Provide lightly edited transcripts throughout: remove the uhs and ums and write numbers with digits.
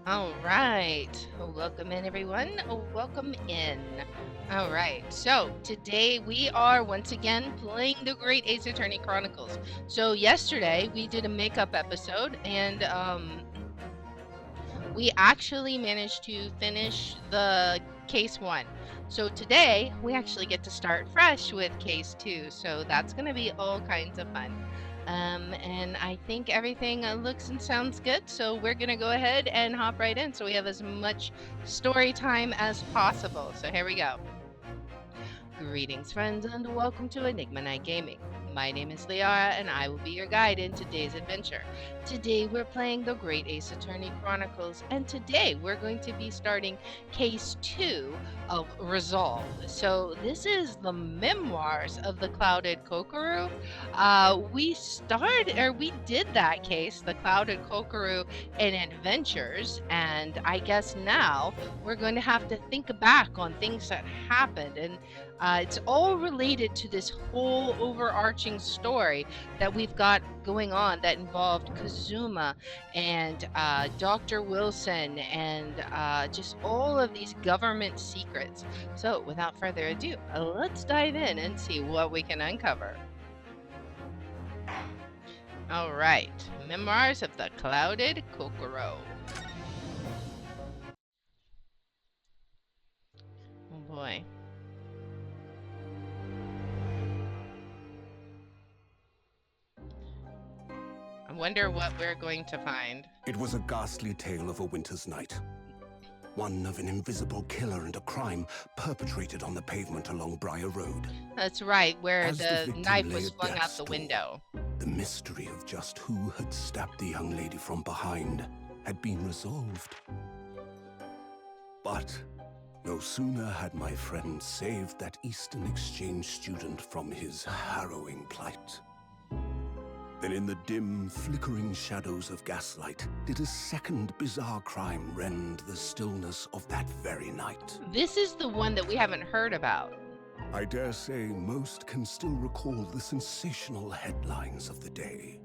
All right. Welcome in, everyone. Welcome in. All right. So today we are once again playing the Great Ace Attorney Chronicles. So yesterday we did a makeup episode, and we actually managed to finish the case 1. So today we actually get to start fresh with case 2. So that's going to be all kinds of fun. And I think everything looks and sounds good. So we're going to go ahead and hop right in so we have as much story time as possible. So here we go. Greetings, friends, and welcome to Enigma Night Gaming. My name is Liara, and I will be your guide in today's adventure. Today, we're playing the Great Ace Attorney Chronicles, and today we're going to be starting Case 2 of Resolve. So, this is the Memoirs of the Clouded Kokoru. We did that case, the Clouded Kokoru in Adventures, and I guess now we're going to have to think back on things that happened, and it's all related to this whole overarching story that we've got going on that involved Kazuma and Dr. Wilson and just all of these government secrets. So without further ado, let's dive in and see what we can uncover. All right, Memoirs of the Clouded Kokoru. Oh boy. I wonder what we're going to find. It was a ghastly tale of a winter's night. One of an invisible killer and a crime perpetrated on the pavement along Briar Road. That's right, where As the the victim knife lay was at flung out death's the door, window. The mystery of just who had stabbed the young lady from behind had been resolved. But no sooner had my friend saved that Eastern Exchange student from his harrowing plight than in the dim, flickering shadows of gaslight did a second bizarre crime rend the stillness of that very night. This is the one that we haven't heard about. I dare say most can still recall the sensational headlines of the day.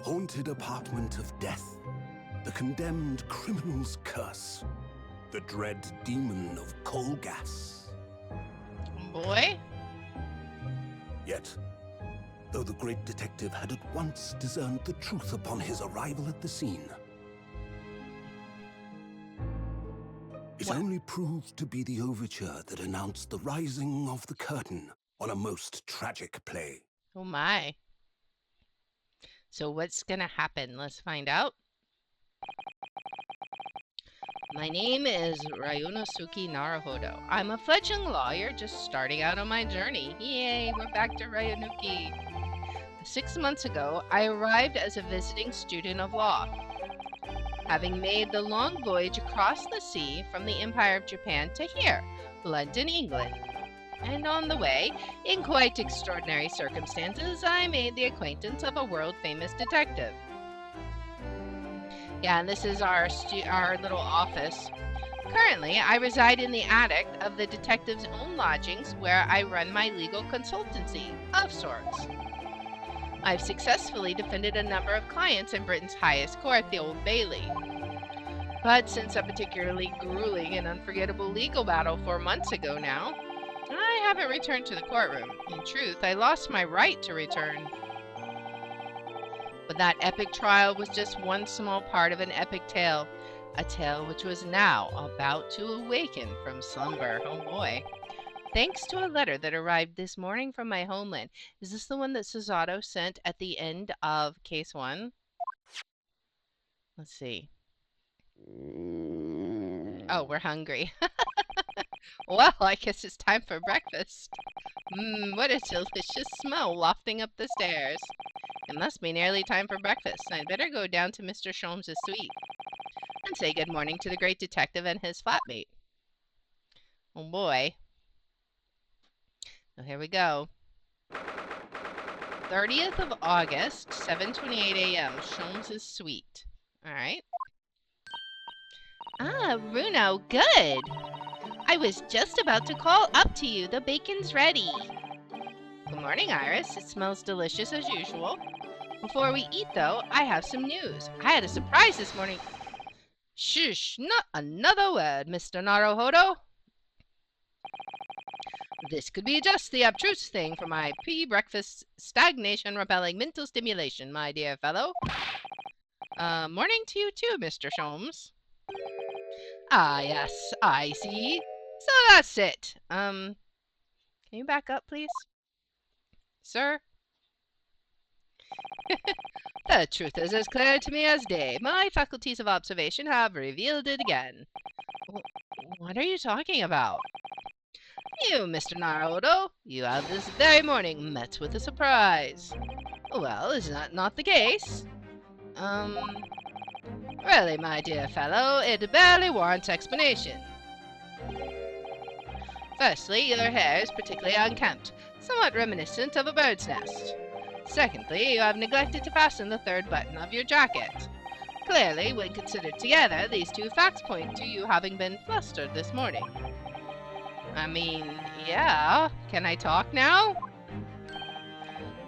Haunted apartment of death, the condemned criminal's curse, the dread demon of coal gas. Boy? Yet, though the great detective had at once discerned the truth upon his arrival at the scene, it only proved to be the overture that announced the rising of the curtain on a most tragic play. Oh my. So what's gonna happen? Let's find out. My name is Ryunosuke Naruhodo. I'm a fledgling lawyer just starting out on my journey. Yay, we're back to Ryunuki. 6 months ago, I arrived as a visiting student of law, having made the long voyage across the sea from the Empire of Japan to here, London, England. And on the way, in quite extraordinary circumstances, I made the acquaintance of a world-famous detective. Yeah, and this is our little office. Currently, I reside in the attic of the detective's own lodgings where I run my legal consultancy, of sorts. I've successfully defended a number of clients in Britain's highest court, the Old Bailey. But since a particularly grueling and unforgettable legal battle 4 months ago now, I haven't returned to the courtroom. In truth, I lost my right to return. But that epic trial was just one small part of an epic tale. A tale which was now about to awaken from slumber. Oh boy. Thanks to a letter that arrived this morning from my homeland. Is this the one that Susato sent at the end of case 1? Let's see. Oh, we're hungry. Well, I guess it's time for breakfast. What a delicious smell wafting up the stairs. It must be nearly time for breakfast. I'd better go down to Mr. Sholmes' suite and say good morning to the great detective and his flatmate. Oh boy. So here we go. 30th of August, 7:28 a.m. Sholmes' suite. All right. Ah, Runo, good. I was just about to call up to you. The bacon's ready. Good morning, Iris. It smells delicious as usual. Before we eat, though, I have some news. I had a surprise this morning. Shush, not another word, Mr. Naruhodo. This could be just the abstruse thing for my pre-breakfast stagnation-repelling mental stimulation, my dear fellow. Morning to you too, Mr. Sholmes. Ah, yes, I see. So that's it. Can you back up, please? Sir? The truth is as clear to me as day. My faculties of observation have revealed it again. What are you talking about? You, Mr. Naruto, you have this very morning met with a surprise. Well, is that not the case? Really, my dear fellow, it barely warrants explanation. Firstly, your hair is particularly unkempt, somewhat reminiscent of a bird's nest. Secondly, you have neglected to fasten the third button of your jacket. Clearly, when considered together, these two facts point to you having been flustered this morning. I mean, yeah, can I talk now?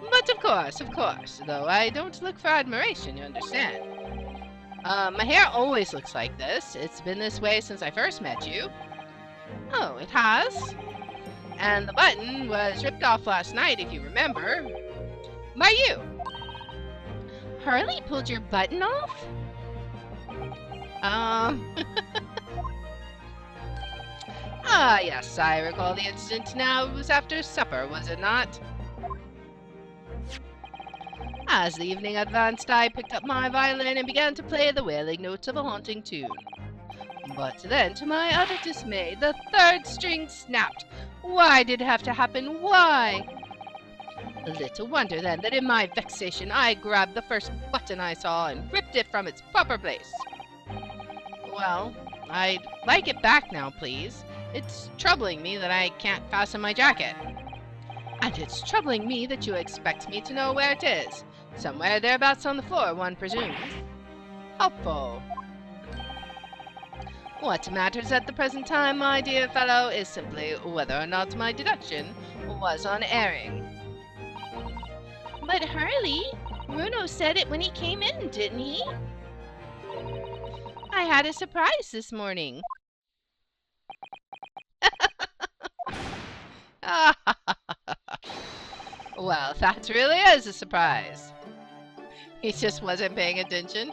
But of course, though I don't look for admiration, you understand. My hair always looks like this. It's been this way since I first met you. Oh, it has? And the button was ripped off last night, if you remember. By you. Harley pulled your button off? Ah, yes, I recall the incident now. It was after supper, was it not? As the evening advanced, I picked up my violin and began to play the wailing notes of a haunting tune. But then, to my utter dismay, the third string snapped. Why did it have to happen? Why? Little wonder, then, that in my vexation I grabbed the first button I saw and ripped it from its proper place. Well, I'd like it back now, please. It's troubling me that I can't fasten my jacket. And it's troubling me that you expect me to know where it is. Somewhere thereabouts on the floor, one presumes. Helpful. What matters at the present time, my dear fellow, is simply whether or not my deduction was unerring. But Harley, Bruno said it when he came in, didn't he? I had a surprise this morning. Well, that really is a surprise. He just wasn't paying attention.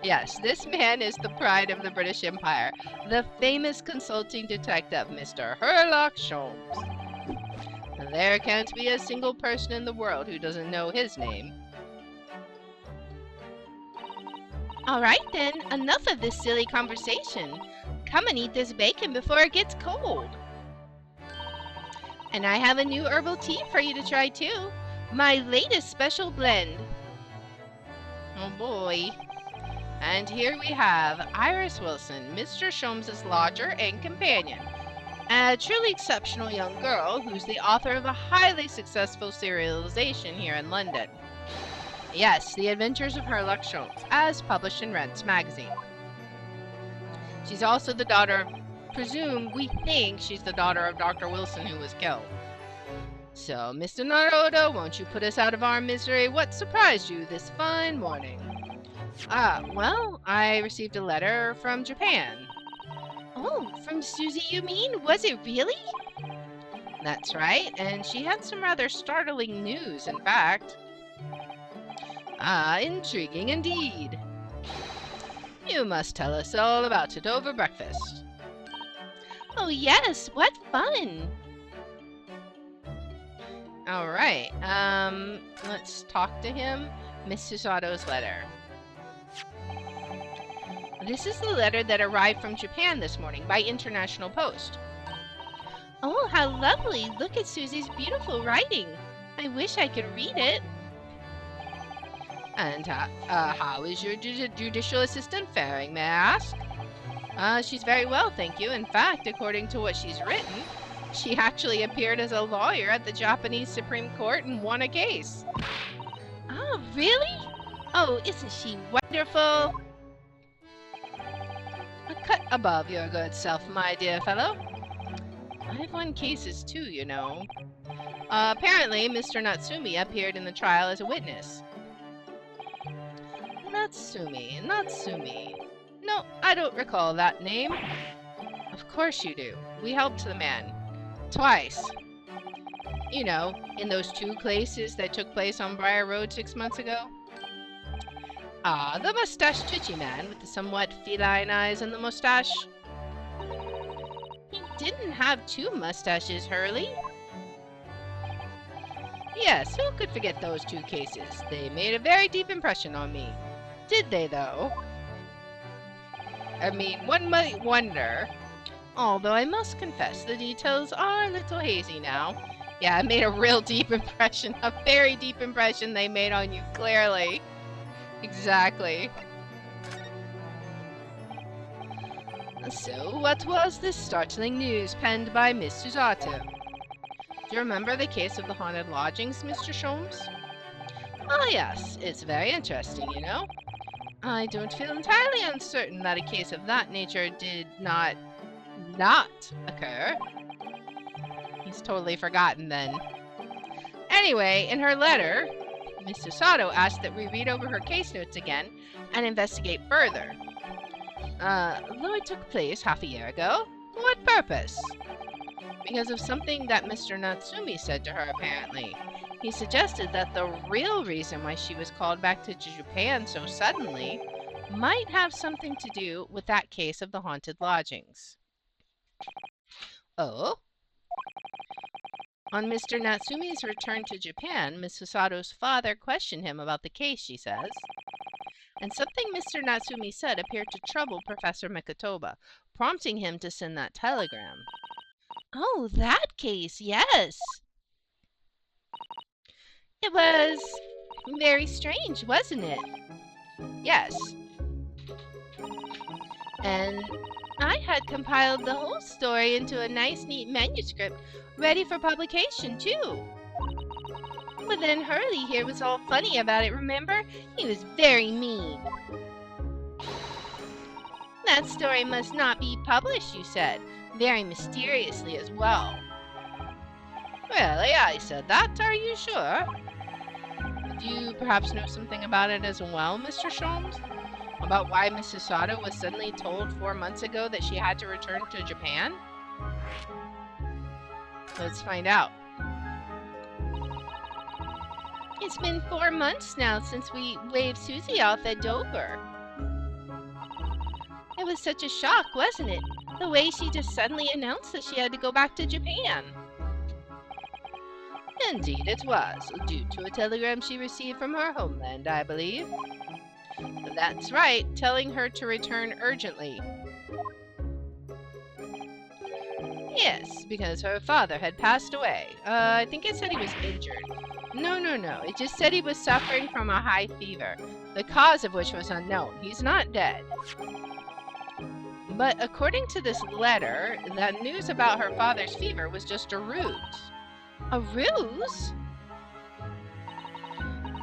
Yes, this man is the pride of the British Empire, the famous consulting detective, Mr. Sherlock Holmes. There can't be a single person in the world who doesn't know his name. All right then, enough of this silly conversation. Come and eat this bacon before it gets cold. And I have a new herbal tea for you to try too. My latest special blend. Oh boy. And here we have Iris Wilson, Mr. Sholmes' lodger and companion. A truly exceptional young girl who's the author of a highly successful serialization here in London. Yes, The Adventures of Sherlock Holmes, as published in Rents magazine. She's also the daughter of, we think she's the daughter of Dr. Wilson who was killed. So, Mr. Naruto, won't you put us out of our misery? What surprised you this fine morning? Well, I received a letter from Japan. Oh, from Susie, you mean? Was it really? That's right, and she had some rather startling news, in fact. Intriguing indeed. You must tell us all about it over breakfast. Oh yes, what fun! Alright, let's talk to him. Miss Susato's letter. This is the letter that arrived from Japan this morning by international post. Oh, how lovely! Look at Susie's beautiful writing. I wish I could read it. And how is your judicial assistant faring, may I ask? She's very well, thank you. In fact, according to what she's written, she actually appeared as a lawyer at the Japanese Supreme Court and won a case. Oh, really? Oh, isn't she wonderful? A cut above your good self, my dear fellow. I've won cases too, you know. Apparently, Mr. Natsumi appeared in the trial as a witness. Natsumi. No, I don't recall that name. Of course you do. We helped the man. Twice. You know, in those 2 cases that took place on Briar Road 6 months ago. Ah, the mustache twitchy man with the somewhat feline eyes and the mustache. He didn't have 2 mustaches, Hurley. Yes, who could forget those 2 cases? They made a very deep impression on me. Did they, though? I mean, one might wonder. Although I must confess, the details are a little hazy now. Yeah, it made a real deep impression. A very deep impression they made on you, clearly. Exactly. So, what was this startling news penned by Miss Susato? Do you remember the case of the haunted lodgings, Mr. Sholmes? Ah, yes. It's very interesting, you know. I don't feel entirely uncertain that a case of that nature did not occur. He's totally forgotten then. Anyway, in her letter, Miss Susato asked that we read over her case notes again and investigate further. Though it took place half a year ago, for what purpose? Because of something that Mr. Natsumi said to her, apparently. He suggested that the real reason why she was called back to Japan so suddenly might have something to do with that case of the haunted lodgings. Oh? On Mr. Natsumi's return to Japan, Miss Susato's father questioned him about the case, she says. And something Mr. Natsumi said appeared to trouble Professor Mikotoba, prompting him to send that telegram. Oh, that case, yes. It was very strange, wasn't it? Yes. And I had compiled the whole story into a nice, neat manuscript, ready for publication, too. But then Hurley here was all funny about it, remember? He was very mean. That story must not be published, you said, very mysteriously as well. Really, I said that? Are you sure? Do you perhaps know something about it as well, Mr. Sholmes? About why Miss Susato was suddenly told 4 months ago that she had to return to Japan? Let's find out. It's been 4 months now since we waved Susie off at Dover. It was such a shock, wasn't it? The way she just suddenly announced that she had to go back to Japan. Indeed it was, due to a telegram she received from her homeland, I believe. That's right, telling her to return urgently. Yes, because her father had passed away. I think it said he was injured. No. It just said he was suffering from a high fever, the cause of which was unknown. He's not dead. But according to this letter, that news about her father's fever was just a ruse. A ruse?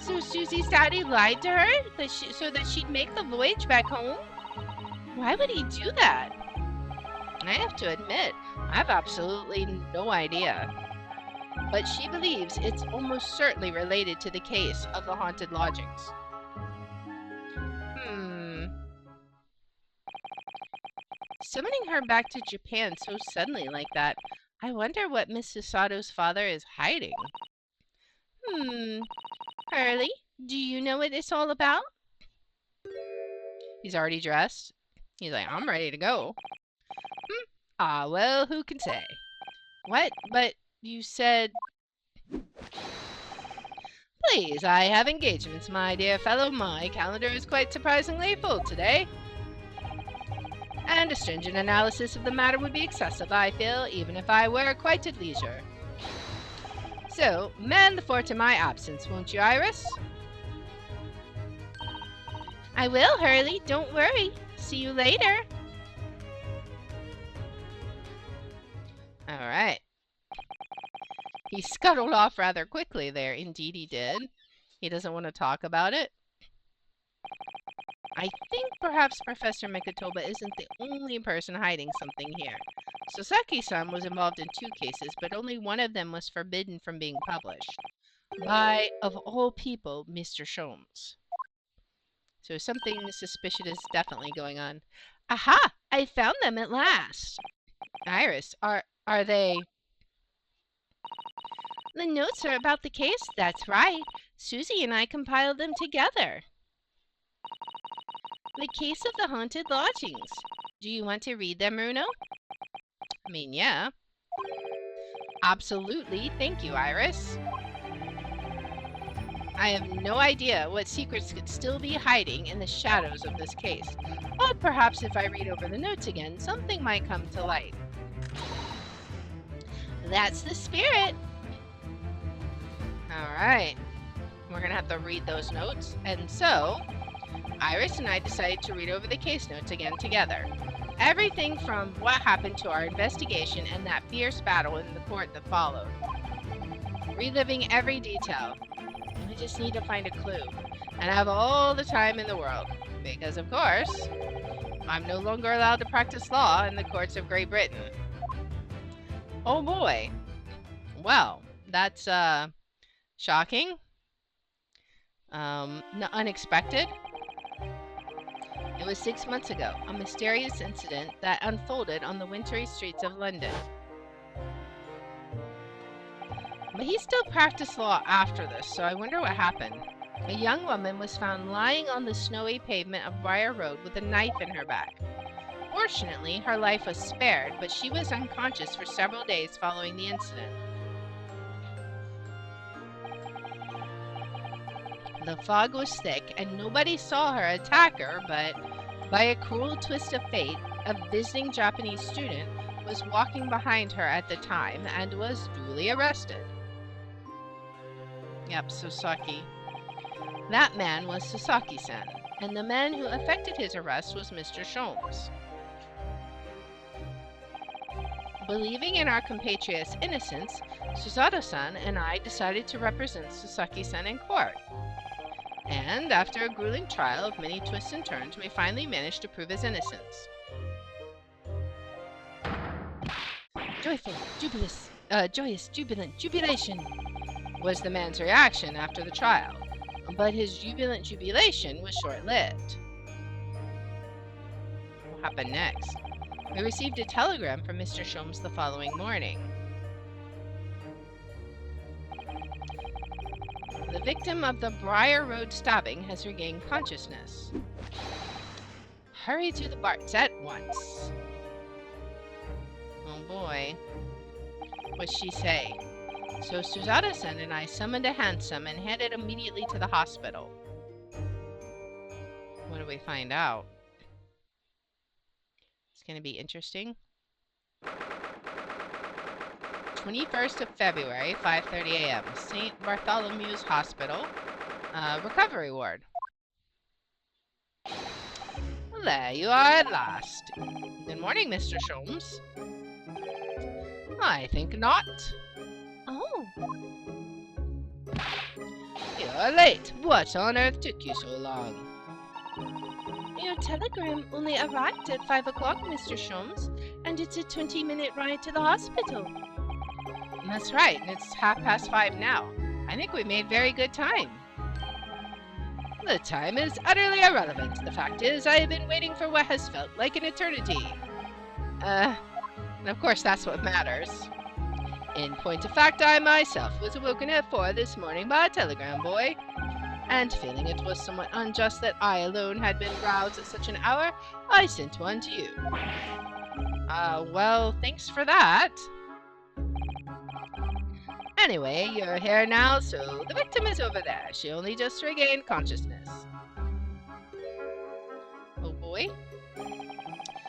So Susie's daddy lied to her so that she'd make the voyage back home? Why would he do that? I have to admit, I have absolutely no idea. But she believes it's almost certainly related to the case of the haunted lodgings. Summoning her back to Japan so suddenly like that, I wonder what Miss Susato's father is hiding. Hurley, do you know what it's all about? He's already dressed. He's like, I'm ready to go. Ah, well, who can say? What? But you said... Please, I have engagements, my dear fellow. My calendar is quite surprisingly full today. And a stringent analysis of the matter would be excessive, I feel, even if I were quite at leisure. So, man the fort in my absence, won't you, Iris? I will, Hurley. Don't worry. See you later. Alright. He scuttled off rather quickly there. Indeed he did. He doesn't want to talk about it. I think perhaps Professor Mikotoba isn't the only person hiding something here. Sasaki-san was involved in 2 cases, but only one of them was forbidden from being published. By, of all people, Mr. Sholmes. So something suspicious is definitely going on. Aha! I found them at last. Iris, are they... The notes are about the case, that's right. Susie and I compiled them together. The case of the haunted lodgings. Do you want to read them, Bruno? I mean, yeah. Absolutely. Thank you, Iris. I have no idea what secrets could still be hiding in the shadows of this case. But perhaps if I read over the notes again, something might come to light. That's the spirit. All right. We're going to have to read those notes. And so, Iris and I decided to read over the case notes again together. Everything from what happened to our investigation and that fierce battle in the court that followed. Reliving every detail. I just need to find a clue. And I have all the time in the world. Because, of course, I'm no longer allowed to practice law in the courts of Great Britain. Oh boy. Well, that's shocking. Unexpected. It was 6 months ago, a mysterious incident that unfolded on the wintry streets of London. But he still practiced law after this, so I wonder what happened. A young woman was found lying on the snowy pavement of Briar Road with a knife in her back. Fortunately, her life was spared, but she was unconscious for several days following the incident. The fog was thick, and nobody saw her attack her, but by a cruel twist of fate, a visiting Japanese student was walking behind her at the time and was duly arrested. Yep, Sasaki. That man was Sasaki-san, and the man who effected his arrest was Mr. Sholmes. Believing in our compatriot's innocence, Susato-san and I decided to represent Sasaki-san in court. And after a grueling trial of many twists and turns, we finally managed to prove his innocence. Joyous, jubilant jubilation was the man's reaction after the trial. But his jubilant jubilation was short-lived. What happened next? We received a telegram from Mr. Sholmes the following morning. The victim of the Briar Road stabbing has regained consciousness. Hurry to the Barts at once. Oh boy. What'd she say? So Susato-san and I summoned a hansom and headed immediately to the hospital. What do we find out? It's going to be interesting. 21st of February, 5:30 a.m. St. Bartholomew's Hospital, recovery ward. Well, there you are at last. Good morning, Mr. Sholmes. I think not. Oh. You're late. What on earth took you so long? Your telegram only arrived at 5 o'clock, Mr. Sholmes, and it's a 20-minute ride to the hospital. That's right, and it's 5:30 now. I think we made very good time. The time is utterly irrelevant. The fact is, I have been waiting for what has felt like an eternity. And of course that's what matters. In point of fact, I myself was awoken at 4 this morning by a telegram boy, and feeling it was somewhat unjust that I alone had been roused at such an hour, I sent one to you. Well, thanks for that. Anyway, you're here now, so the victim is over there. She only just regained consciousness. Oh boy.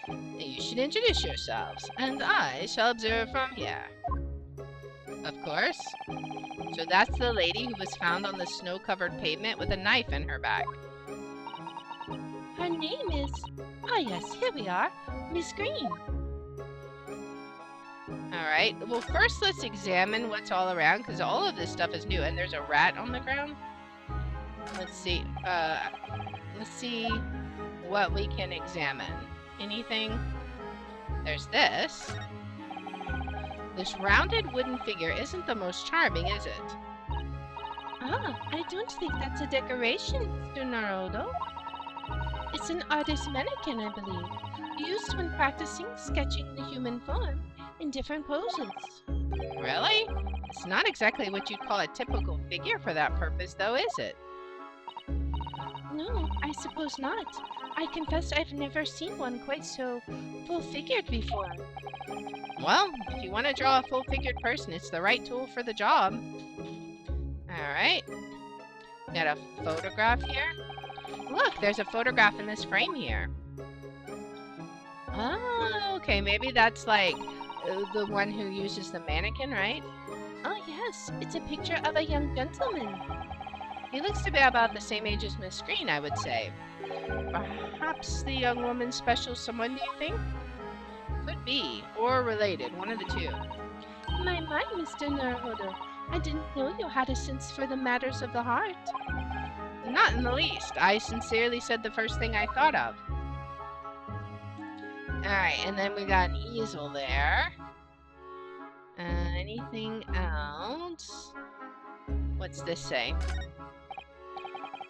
You should introduce yourselves, and I shall observe from here. Of course. So that's the lady who was found on the snow-covered pavement with a knife in her back. Her name is... Ah yes, here we are. Miss Green. Alright, well first let's examine what's all around, because all of this stuff is new, and there's a rat on the ground. Let's see what we can examine. Anything? There's this. This rounded wooden figure isn't the most charming, is it? Ah, I don't think that's a decoration, Mr. Naruto. It's an artist's mannequin, I believe, used when practicing sketching the human form in different poses. Really? It's not exactly what you'd call a typical figure for that purpose, though, is it? No, I suppose not. I confess I've never seen one quite so full-figured before. Well, if you want to draw a full-figured person, it's the right tool for the job. Alright. Got a photograph here. Look, there's a photograph in this frame here. Oh, okay, maybe that's like the one who uses the mannequin, right? Oh yes, it's a picture of a young gentleman. He looks to be about the same age as Miss Green, I would say. Perhaps the young woman's special someone, do you think? Could be, or related, one of the two. My, Mr. Naruhodo, I didn't know you had a sense for the matters of the heart. Not in the least. I sincerely said the first thing I thought of. Alright, and then we got an easel there. Anything else? What's this say?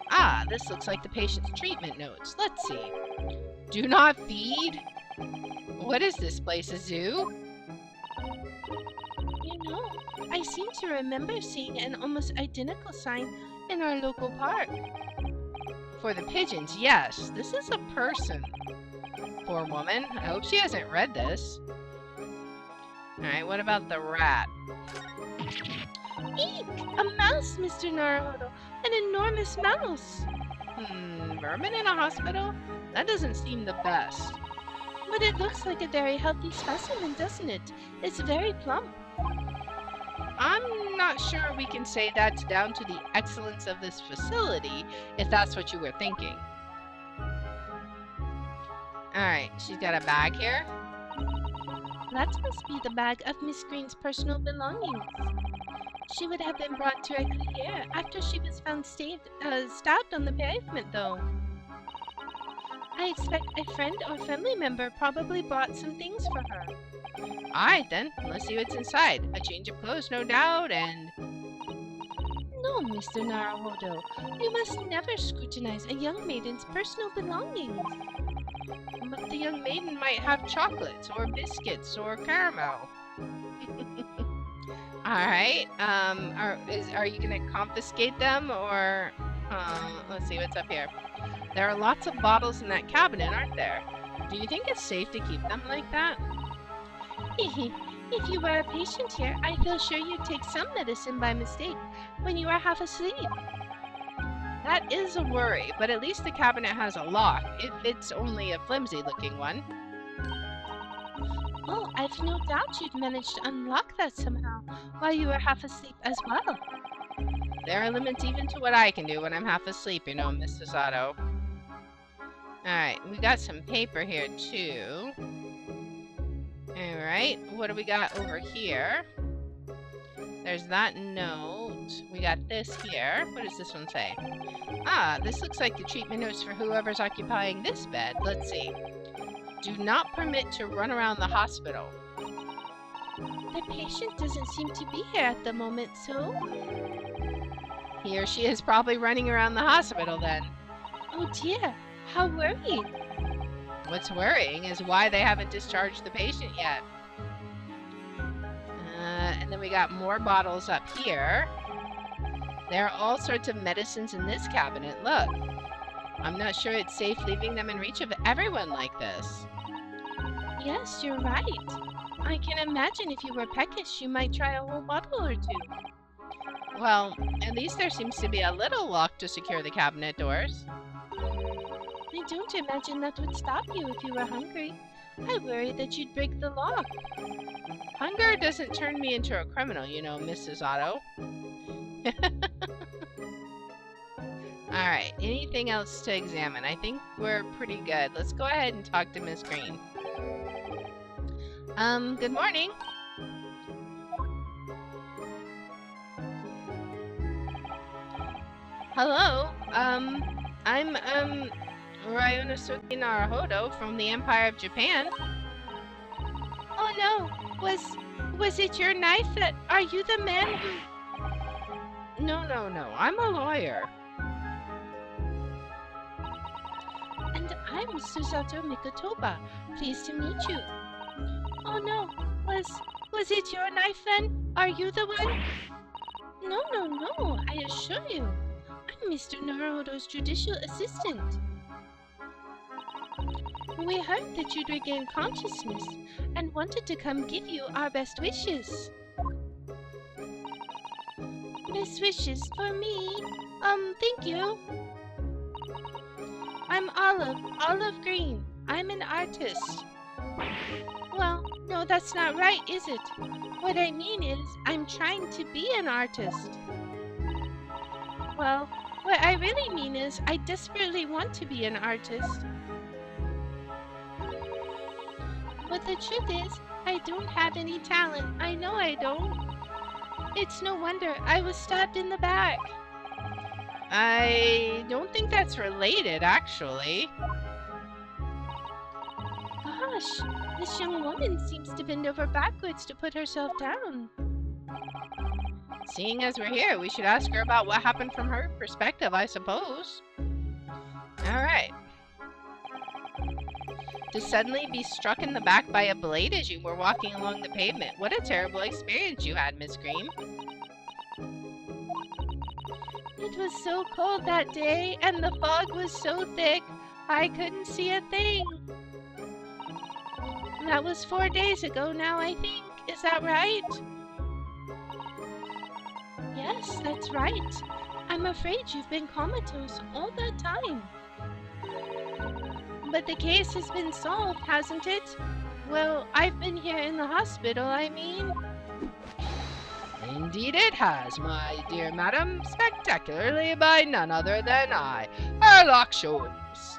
Ah, this looks like the patient's treatment notes. Let's see. Do not feed? What is this place, a zoo? You know, I seem to remember seeing an almost identical sign in our local park. For the pigeons, yes. This is a person. Poor woman. I hope she hasn't read this. Alright, what about the rat? Eek! A mouse, Mr. Naruhodo! An enormous mouse! Vermin in a hospital? That doesn't seem the best. But it looks like a very healthy specimen, doesn't it? It's very plump. I'm not sure we can say that's down to the excellence of this facility, if that's what you were thinking. Alright, she's got a bag here. That must be the bag of Miss Green's personal belongings. She would have been brought directly here after she was found stabbed on the pavement, though. I expect a friend or family member probably brought some things for her. Alright then, let's see what's inside. A change of clothes, no doubt, and... No, Mr. Naruhodo, you must never scrutinize a young maiden's personal belongings. But the young maiden might have chocolates, or biscuits, or caramel. Alright, are you gonna confiscate them, or... let's see, what's up here? There are lots of bottles in that cabinet, aren't there? Do you think it's safe to keep them like that? If you were a patient here, I feel sure you'd take some medicine by mistake when you are half asleep. That is a worry, but at least the cabinet has a lock, if it's only a flimsy-looking one. Oh, I've no doubt you'd managed to unlock that somehow, while you were half asleep as well. There are limits even to what I can do when I'm half asleep, you know, Mrs. Otto. Alright, we got some paper here, too. Alright, what do we got over here? There's that note. We got this here. What does this one say? Ah, this looks like the treatment notes for whoever's occupying this bed. Let's see. Do not permit to run around the hospital. The patient doesn't seem to be here at the moment, so... He or she is probably running around the hospital then. Oh dear, how worrying. What's worrying is why they haven't discharged the patient yet. And then we got more bottles up here. There are all sorts of medicines in this cabinet, look. I'm not sure it's safe leaving them in reach of everyone like this. Yes, you're right. I can imagine if you were peckish, you might try a whole bottle or two. Well, at least there seems to be a little lock to secure the cabinet doors. I don't imagine that would stop you if you were hungry. I worry that you'd break the lock. Hunger doesn't turn me into a criminal, you know, Mrs. Otto. Alright, anything else to examine? I think we're pretty good. Let's go ahead and talk to Miss Green. Good morning. Hello, I'm, Ryonosuke Naruhodo from the Empire of Japan. Oh no, was it your knife that, are you the man who... No, I'm a lawyer. A And I'm Susato Mikotoba. Pleased to meet you. Oh no, was it your knife then? Are you the one? No, I assure you. I'm Mr. Naruhodo's judicial assistant. We heard that you'd regained consciousness and wanted to come give you our best wishes. Best wishes for me? Thank you. I'm Olive Green. I'm an artist. Well, no, that's not right, is it? What I mean is, I'm trying to be an artist. Well, what I really mean is, I desperately want to be an artist. But the truth is, I don't have any talent. I know I don't. It's no wonder I was stabbed in the back. I don't think that's related, actually. Gosh, this young woman seems to bend over backwards to put herself down. Seeing as we're here, we should ask her about what happened from her perspective, I suppose. Alright. To suddenly be struck in the back by a blade as you were walking along the pavement. What a terrible experience you had, Miss Green. It was so cold that day, and the fog was so thick, I couldn't see a thing. That was 4 days ago now, I think. Is that right? Yes, that's right. I'm afraid you've been comatose all that time. But the case has been solved, hasn't it? Well, I've been here in the hospital, I mean. Indeed it has, my dear madam. Spectacularly by none other than I, Sherlock Sholmes.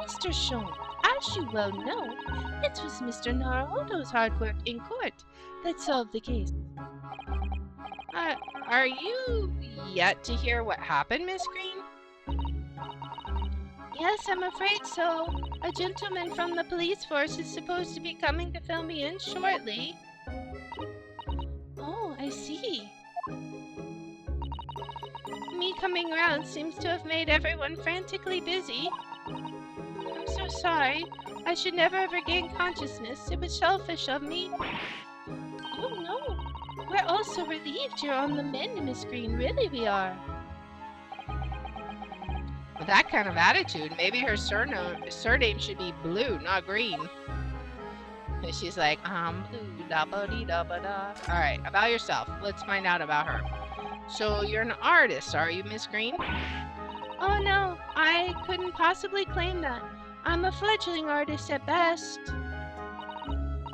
Mr. Sholmes, as you well know, it was Mr. Naruhodo's hard work in court that solved the case. Are you yet to hear what happened, Miss Green? Yes, I'm afraid so. A gentleman from the police force is supposed to be coming to fill me in shortly. Oh, I see. Me coming around seems to have made everyone frantically busy. I'm so sorry. I should never have regained consciousness. It was selfish of me. Oh no. We're all so relieved you're on the mend, Miss Green. Really we are. With that kind of attitude, maybe her surname should be Blue, not Green. And she's like, I'm blue, da-ba-dee-da-ba-da. Alright, about yourself. Let's find out about her. So, you're an artist, are you, Miss Green? Oh no, I couldn't possibly claim that. I'm a fledgling artist at best.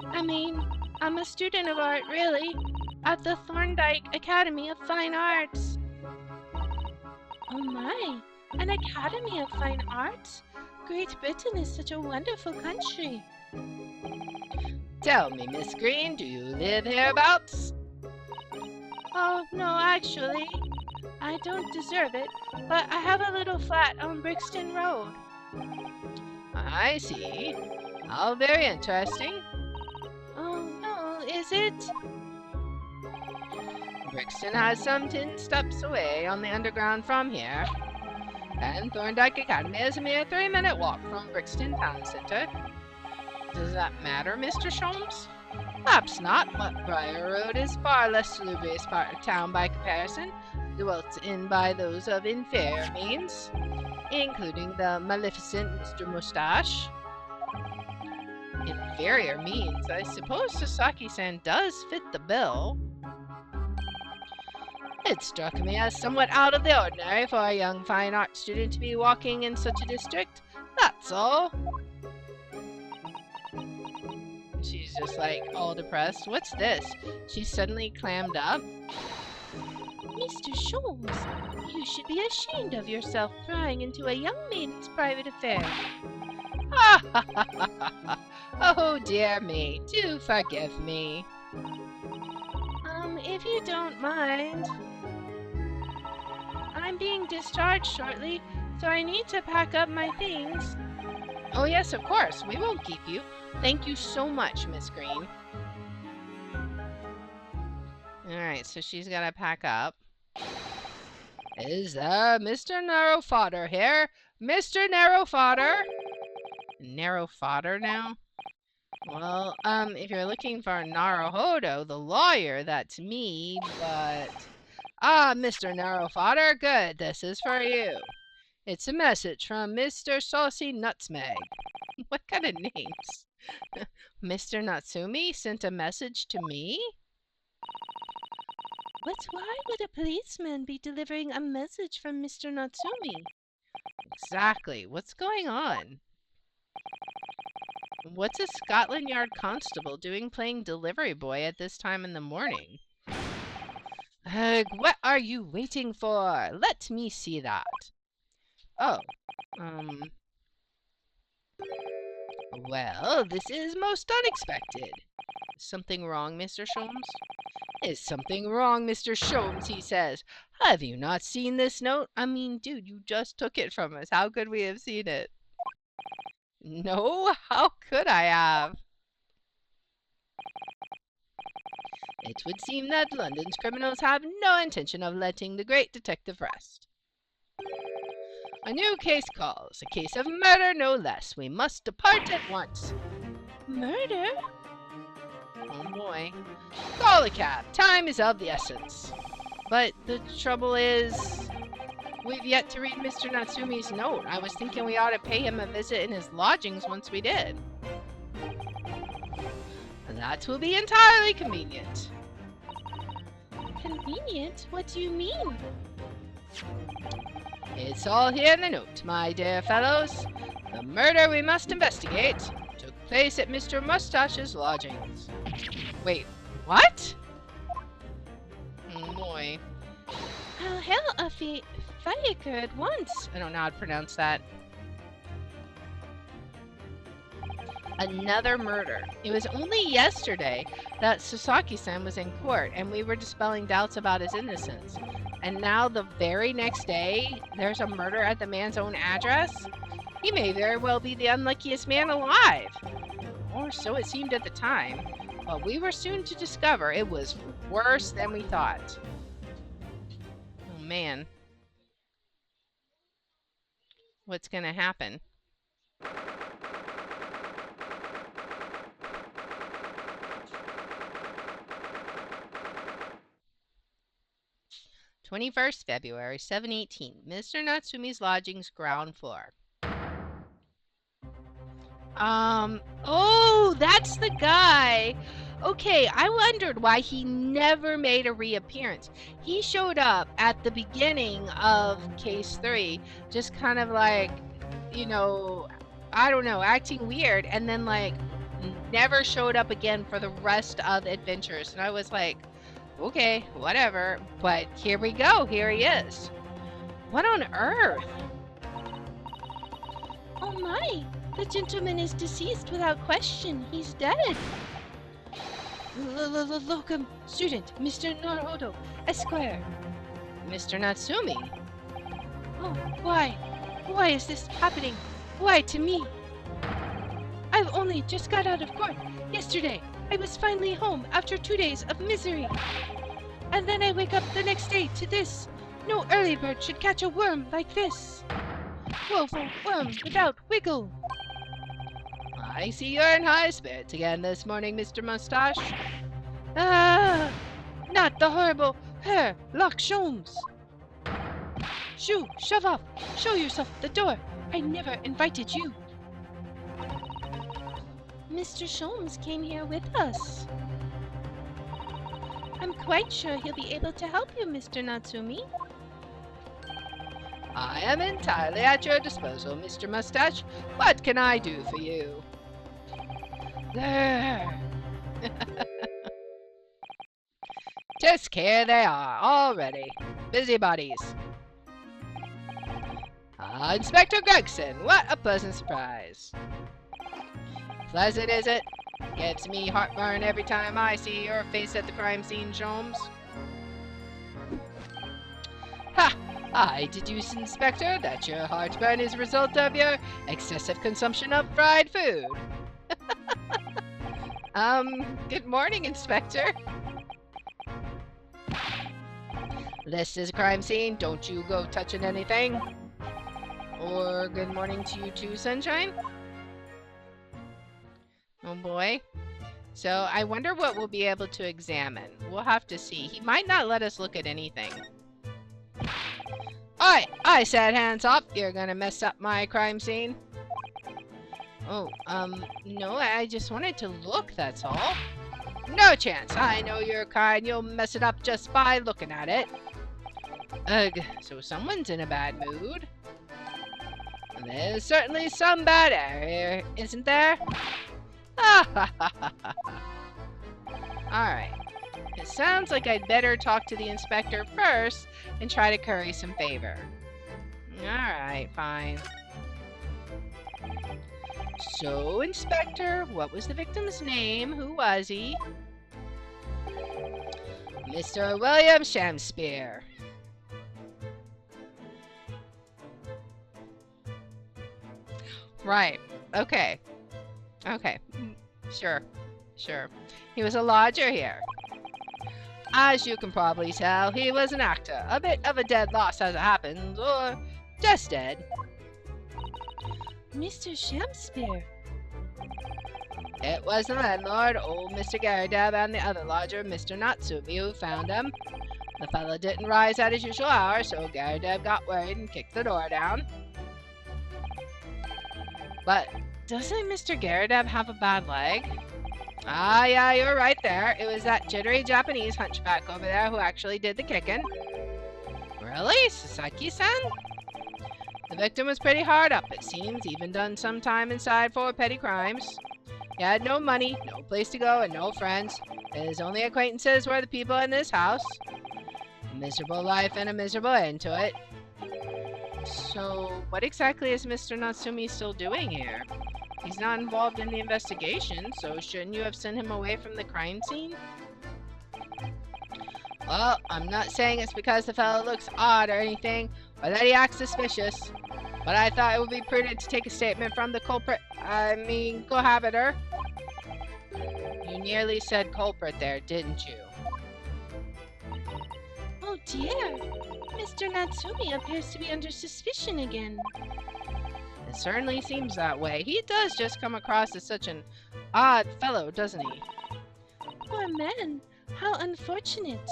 I mean, I'm a student of art, really, at the Thorndike Academy of Fine Arts. Oh my, an Academy of Fine Arts? Great Britain is such a wonderful country. Tell me, Miss Green, do you live hereabouts? Oh, no, actually. I don't deserve it, but I have a little flat on Brixton Road. I see. How very interesting. Oh, no, is it? Brixton has some 10 steps away on the underground from here. And Thorndike Academy is a mere 3-minute walk from Brixton Town Centre. Does that matter, Mr. Sholmes? Perhaps not, but Briar Road is far less salubrious part of town by comparison, dwelt in by those of inferior means, including the maleficent Mr. Moustache. Inferior means? I suppose Sasaki-san does fit the bill. It struck me as somewhat out of the ordinary for a young fine art student to be walking in such a district, that's all. She's just like all depressed. What's this? She suddenly clammed up. Mr. Sholmes, you should be ashamed of yourself prying into a young maiden's private affair. Oh dear me, do forgive me. If you don't mind, I'm being discharged shortly, so I need to pack up my things. Oh yes, of course, we won't keep you. Thank you so much, Miss Green. Alright, so she's gotta pack up. Is there Mr. Narrowfodder here? Mr. Narrow Fodder. Narrow Fodder now? Well, if you're looking for Naruhodo, the lawyer, that's me, but... Ah, Mr. Narrow Fodder, good, this is for you. It's a message from Mr. Saucy Nutsmeg. What kind of names? Mr. Natsumi sent a message to me? But why would a policeman be delivering a message from Mr. Natsumi? Exactly, what's going on? What's a Scotland Yard constable doing playing delivery boy at this time in the morning? What are you waiting for? Let me see that. Oh, well, this is most unexpected. Is something wrong, Mr. Sholmes? Is something wrong, Mr. Sholmes, he says. Have you not seen this note? I mean, dude, you just took it from us. How could we have seen it? No, how could I have? It would seem that London's criminals have no intention of letting the great detective rest. A new case calls. A case of murder, no less. We must depart at once. Murder? Oh boy. Call a cab. Time is of the essence. But the trouble is, we've yet to read Mr. Natsumi's note. I was thinking we ought to pay him a visit in his lodgings once we did. That will be entirely convenient. Convenient? What do you mean? It's all here in the note, my dear fellows. The murder we must investigate took place at Mr. Mustache's lodgings. Wait, what? Oh boy. How hell of a fire at once. I don't know how to pronounce that. Another murder. It was only yesterday that Sasaki-san was in court and we were dispelling doubts about his innocence. And now the very next day, there's a murder at the man's own address? He may very well be the unluckiest man alive. Or so it seemed at the time. But we were soon to discover it was worse than we thought. Oh man. What's gonna happen? 21st February, 7:18. Mr. Natsumi's lodgings, ground floor. Oh, that's the guy. Okay, I wondered why he never made a reappearance. He showed up at the beginning of case 3, just kind of like, you know, I don't know, acting weird, and then like never showed up again for the rest of adventures. And I was like, okay, whatever. But here we go. Here he is. What on earth? Oh my, the gentleman is deceased without question. He's dead. Locum student, Mr. Naruhodo, Esquire. Mr. Natsumi. Oh, why? Why is this happening? Why to me? I've only just got out of court yesterday. I was finally home after 2 days of misery. And then I wake up the next day to this. No early bird should catch a worm like this. Woeful worm without wiggle. I see you're in high spirits again this morning, Mr. Mustache. Ah, not the horrible Herr Lock Sholmes. Shoo, shove off. Show yourself at the door. I never invited you. Mr. Sholmes came here with us. I'm quite sure he'll be able to help you, Mr. Natsumi. I am entirely at your disposal, Mr. Mustache. What can I do for you? There. Tisk, here they are, already. Busybodies. Inspector Gregson, what a pleasant surprise. Pleasant, is it? Gives me heartburn every time I see your face at the crime scene, Sholmes. Ha! I deduce, Inspector, that your heartburn is a result of your excessive consumption of fried food. Good morning, Inspector. This is a crime scene. Don't you go touching anything. Or good morning to you too, Sunshine? Oh boy. So I wonder what we'll be able to examine. We'll have to see. He might not let us look at anything. I said hands up. You're gonna mess up my crime scene. Oh, no, I just wanted to look, that's all. No chance. I know you're kind. You'll mess it up just by looking at it. Ugh, so someone's in a bad mood. There's certainly some bad air, isn't there? Alright. It sounds like I'd better talk to the inspector first and try to curry some favor. Alright, fine. So, Inspector, what was the victim's name? Who was he? Mr. William Shakespeare. Right. Okay. Okay. Sure. He was a lodger here. As you can probably tell, he was an actor. A bit of a dead loss as it happens, or just dead. Mr. Shakespeare. It was the landlord, old Mr. Garadab, and the other lodger, Mr. Natsumi, who found him. The fellow didn't rise at his usual hour, so Garadab got worried and kicked the door down. But doesn't Mr. Garadab have a bad leg? Ah, yeah, you're right there. It was that jittery Japanese hunchback over there who actually did the kicking. Really? Sasaki-san? The victim was pretty hard up, it seems, even done some time inside for petty crimes. He had no money, no place to go, and no friends. His only acquaintances were the people in this house. A miserable life and a miserable end to it. So, what exactly is Mr. Natsumi still doing here? He's not involved in the investigation, so shouldn't you have sent him away from the crime scene? Well, I'm not saying it's because the fellow looks odd or anything, or that he acts suspicious, but I thought it would be prudent to take a statement from the cohabiter. You nearly said culprit there, didn't you? Oh dear. Mr. Natsumi appears to be under suspicion again. It certainly seems that way. He does just come across as such an odd fellow, doesn't he? Poor man. How unfortunate.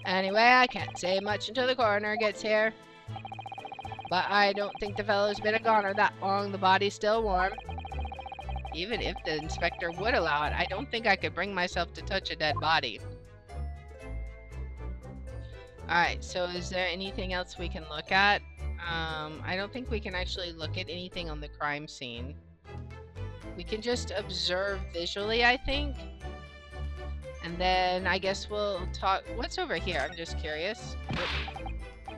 Anyway, I can't say much until the coroner gets here. But I don't think the fellow's been a goner that long. The body's still warm. Even if the inspector would allow it, I don't think I could bring myself to touch a dead body. Alright, so is there anything else we can look at? I don't think we can actually look at anything on the crime scene. We can just observe visually, I think. And then I guess we'll talk. What's over here? I'm just curious. Oop.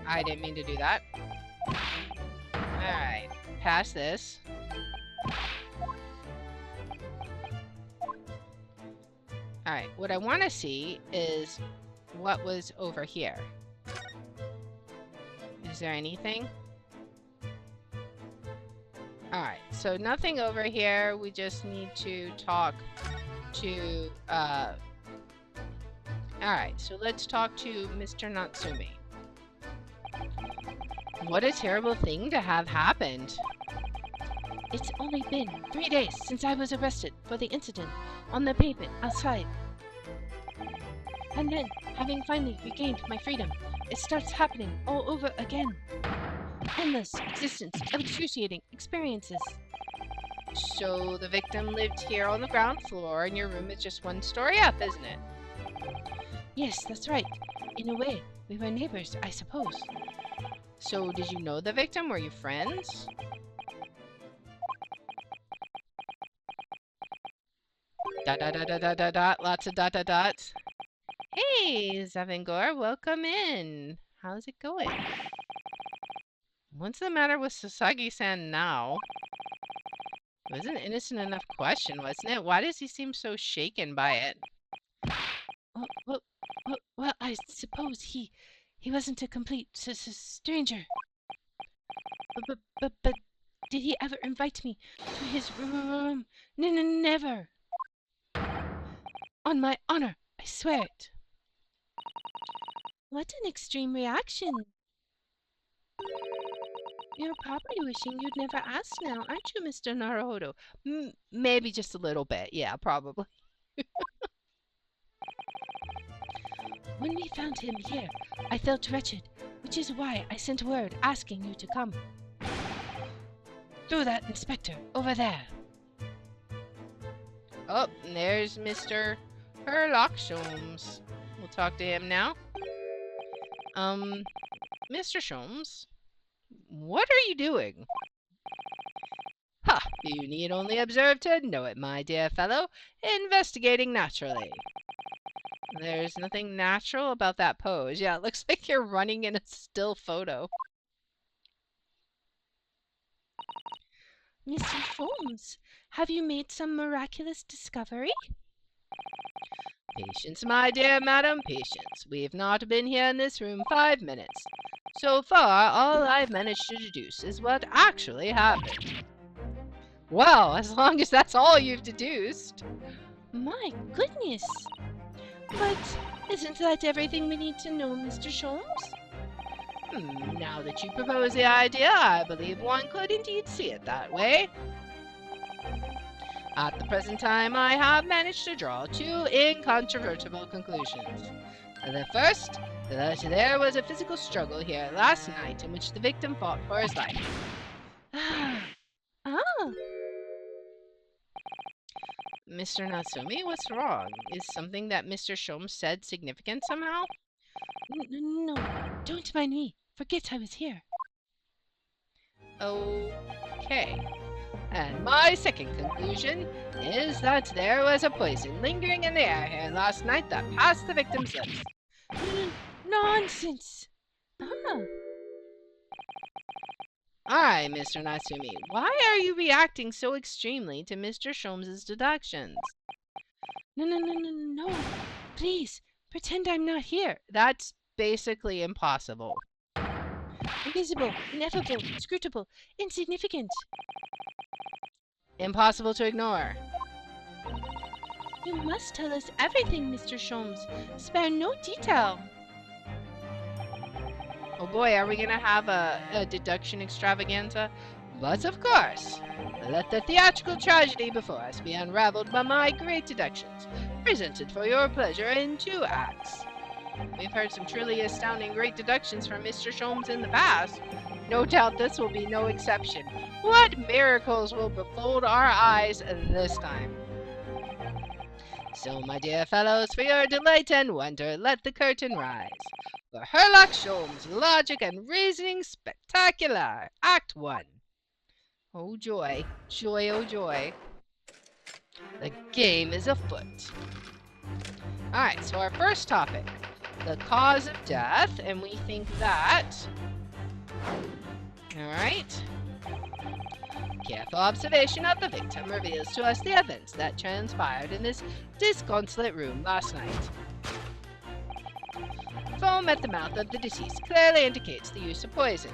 I didn't mean to do that. Alright, past this. Alright, what I want to see is what was over here. Is there anything? Alright, so nothing over here. We just need to talk to, Alright, so let's talk to Mr. Natsumi. What a terrible thing to have happened. It's only been 3 days since I was arrested for the incident on the pavement outside. And then, having finally regained my freedom, it starts happening all over again. Endless existence of excruciating experiences. So the victim lived here on the ground floor and your room is just one story up, isn't it? Yes, that's right. In a way, we were neighbors, I suppose. So did you know the victim? Were you friends? Dot dot dot dot dot dot dot. Lots of dot dot dots. Hey, Zavengor, welcome in. How's it going? What's the matter with Sasagi-san now? It was an innocent enough question, wasn't it? Why does he seem so shaken by it? Well, I suppose he wasn't a complete stranger. But did he ever invite me to his room? Never. On my honor, I swear it. What an extreme reaction. You're probably wishing you'd never asked now, aren't you, Mr. Naruhodo? Maybe just a little bit. Yeah, probably. When we found him here, I felt wretched, which is why I sent word asking you to come. Through that inspector, over there. Oh, there's Mr. Herlock Sholmes. We'll talk to him now. Mr. Sholmes, what are you doing? Ha! You need only observe to know it, my dear fellow. Investigating naturally. There's nothing natural about that pose. Yeah, it looks like you're running in a still photo. Mr. Sholmes, have you made some miraculous discovery? Patience, my dear madam, patience. We've not been here in this room 5 minutes. So far, all I've managed to deduce is what actually happened. Well, as long as that's all you've deduced. My goodness! But isn't that everything we need to know, Mr. Sholmes? Now that you propose the idea, I believe one could indeed see it that way. At the present time, I have managed to draw 2 incontrovertible conclusions. The first, that there was a physical struggle here last night in which the victim fought for his life. Ah. Mr. Natsumi, what's wrong? Is something that Mr. Sholmes said significant somehow? No, don't mind me. Forget I was here. Okay. And my second conclusion is that there was a poison lingering in the air here last night that passed the victim's lips. Nonsense! Alright, Mr. Natsumi, why are you reacting so extremely to Mr. Sholmes' deductions? No. Please, pretend I'm not here. That's basically impossible. Invisible, ineffable, inscrutable, insignificant. Impossible to ignore. You must tell us everything, Mr. Sholmes. Spare no detail. Oh boy, are we gonna have a deduction extravaganza? But of course, let the theatrical tragedy before us be unraveled by my great deductions, presented for your pleasure in 2 acts. We've heard some truly astounding great deductions from Mr. Sholmes in the past. No doubt this will be no exception. What miracles will befold our eyes this time? So, my dear fellows, for your delight and wonder, let the curtain rise. For Herlock Sholmes, Logic and Reasoning Spectacular, Act 1. Oh joy, joy, oh joy. The game is afoot. Alright, so our first topic, the cause of death, and we think that... Alright. Careful observation of the victim reveals to us the events that transpired in this disconsolate room last night. Foam at the mouth of the deceased clearly indicates the use of poison.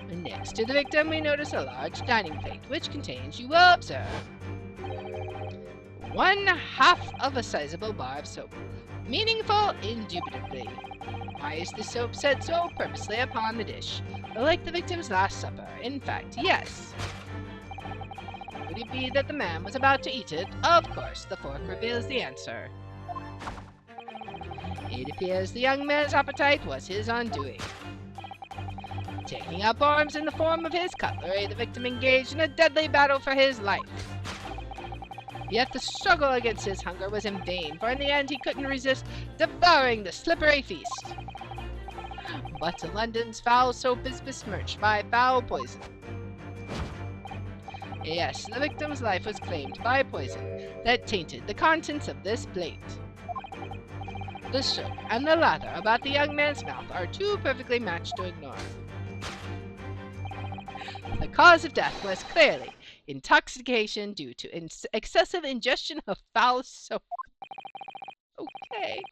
Next to the victim, we notice a large dining plate, which contains, you will observe, 1/2 of a sizable bar of soap. Meaningful, indubitably. Why is the soap set so purposely upon the dish? Like the victim's last supper. In fact, yes. Would it be that the man was about to eat it? Of course, the fork reveals the answer. It appears the young man's appetite was his undoing. Taking up arms in the form of his cutlery, the victim engaged in a deadly battle for his life. Yet the struggle against his hunger was in vain, for in the end he couldn't resist devouring the slippery feast. But London's foul soap is besmirched by foul poison. Yes, the victim's life was claimed by poison that tainted the contents of this plate. The soap and the lather about the young man's mouth are too perfectly matched to ignore. The cause of death was clearly intoxication due to excessive ingestion of foul soap. Okay.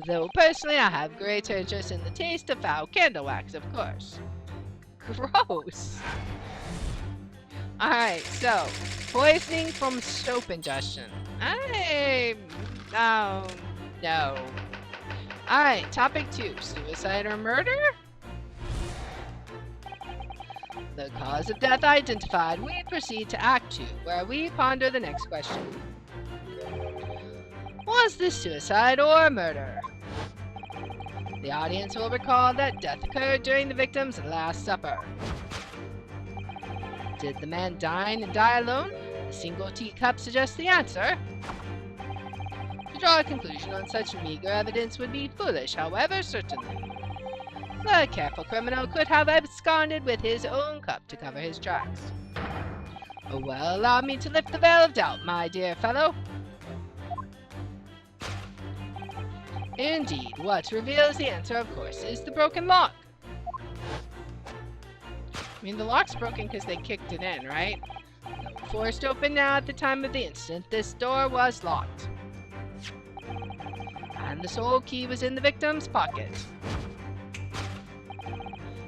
Though personally I have greater interest in the taste of foul candle wax, of course. Gross. Alright, so, poisoning from soap ingestion. No. Alright, topic 2, suicide or murder? The cause of death identified, we proceed to Act 2, where we ponder the next question. Was this suicide or murder? The audience will recall that death occurred during the victim's Last Supper. Did the man dine and die alone? A single teacup suggests the answer. To draw a conclusion on such meager evidence would be foolish, however, certainly. The careful criminal could have absconded with his own cup to cover his tracks. Oh, well, allow me to lift the veil of doubt, my dear fellow. Indeed, what reveals the answer, of course, is the broken lock. I mean, the lock's broken because they kicked it in, right? Though forced open now at the time of the incident, this door was locked. And the sole key was in the victim's pocket.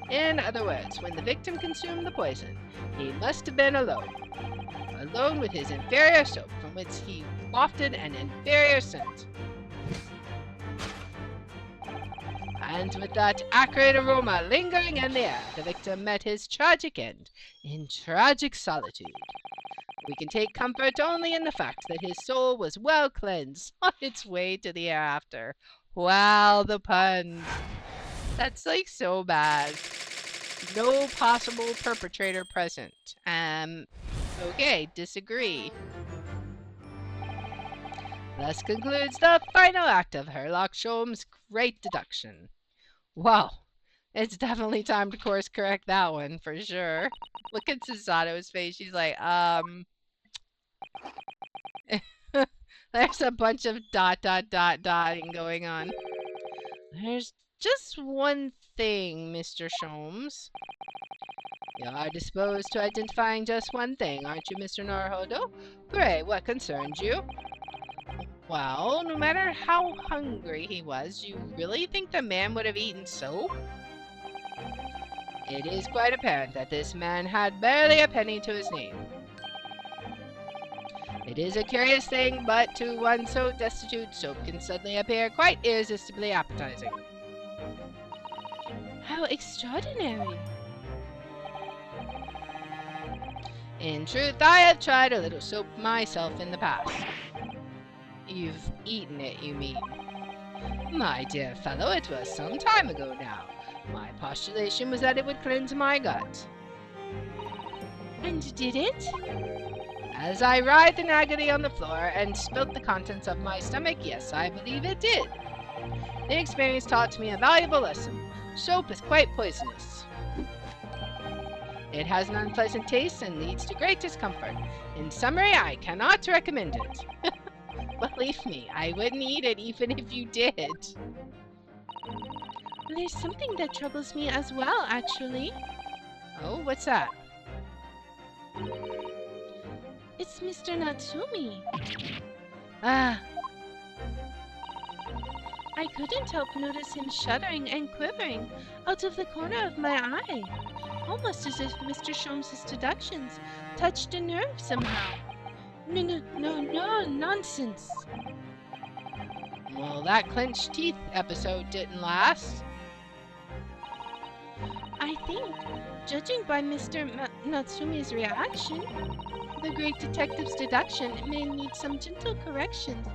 In other words, when the victim consumed the poison, he must have been alone. Alone with his inferior soap, from which he wafted an inferior scent. And with that acrid aroma lingering in the air, the victim met his tragic end in tragic solitude. We can take comfort only in the fact that his soul was well cleansed on its way to the hereafter. Wow, the puns. That's like so bad. No possible perpetrator present. Okay, disagree. Thus concludes the final act of Herlock Sholmes' great deduction. Wow, it's definitely time to course correct that one for sure. Look at Susato's face. She's like, There's a bunch of dotting going on. There's just one thing, Mr. Sholmes. You are disposed to identifying just one thing, aren't you, Mr. Naruhodo? Pray, what concerns you? Well, no matter how hungry he was, you really think the man would have eaten soap? It is quite apparent that this man had barely a penny to his name. It is a curious thing, but to one so destitute, soap can suddenly appear quite irresistibly appetizing. How extraordinary! In truth, I have tried a little soap myself in the past. You've eaten it, you mean? My dear fellow, it was some time ago now. My postulation was that it would cleanse my gut. And did it? As I writhed in agony on the floor and spilt the contents of my stomach, yes, I believe it did. The experience taught me a valuable lesson. Soap is quite poisonous. It has an unpleasant taste and leads to great discomfort. In summary, I cannot recommend it. Believe me, I wouldn't eat it even if you did. There's something that troubles me as well, actually. Oh, what's that? It's Mr. Natsumi. Ah, I couldn't help notice him shuddering and quivering out of the corner of my eye, almost as if Mr. Sholmes' deductions touched a nerve somehow. No, nonsense. well, that clenched teeth episode didn't last. I think, judging by Mr. Natsumi's reaction, the great detective's deduction may need some gentle corrections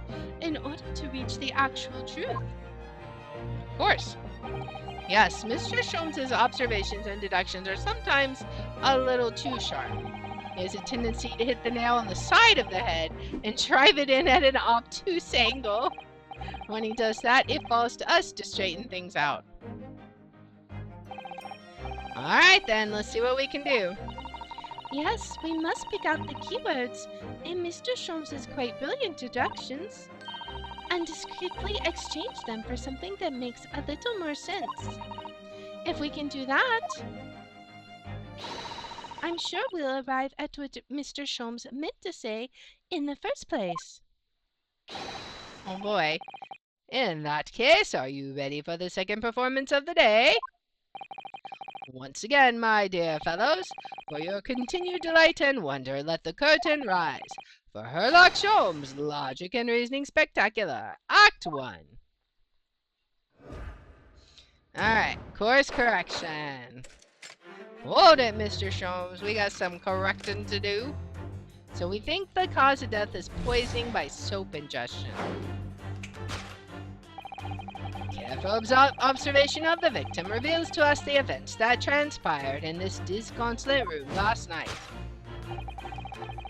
in order to reach the actual truth. Of course. Yes, Mr. Sholmes' observations and deductions are sometimes a little too sharp. He has a tendency to hit the nail on the side of the head and drive it in at an obtuse angle. When he does that, it falls to us to straighten things out. Alright then, let's see what we can do. Yes, we must pick out the keywords in Mr. Sholmes' quite brilliant deductions and discreetly exchange them for something that makes a little more sense. If we can do that, I'm sure we'll arrive at what Mr. Sholmes meant to say in the first place. Oh boy. In that case, are you ready for the second performance of the day? Once again, my dear fellows, for your continued delight and wonder, let the curtain rise. For Herlock Sholmes' Logic and Reasoning Spectacular, Act 1. Alright, course correction. Hold it, Mr. Sholmes. We got some correcting to do. So we think the cause of death is poisoning by soap ingestion. Careful observation of the victim reveals to us the events that transpired in this disconsolate room last night.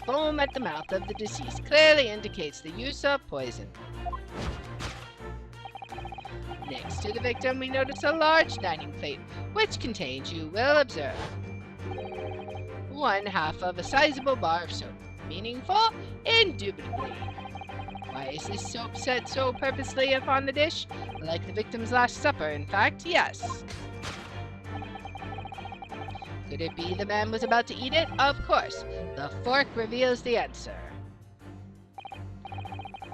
Foam at the mouth of the deceased clearly indicates the use of poison. Next to the victim, we notice a large dining plate, which contains, you will observe, 1/2 of a sizable bar of soap. Meaningful? Indubitably. Why is this soap set so purposely upon the dish? Like the victim's last supper, in fact, yes. Could it be the man was about to eat it? Of course. The fork reveals the answer.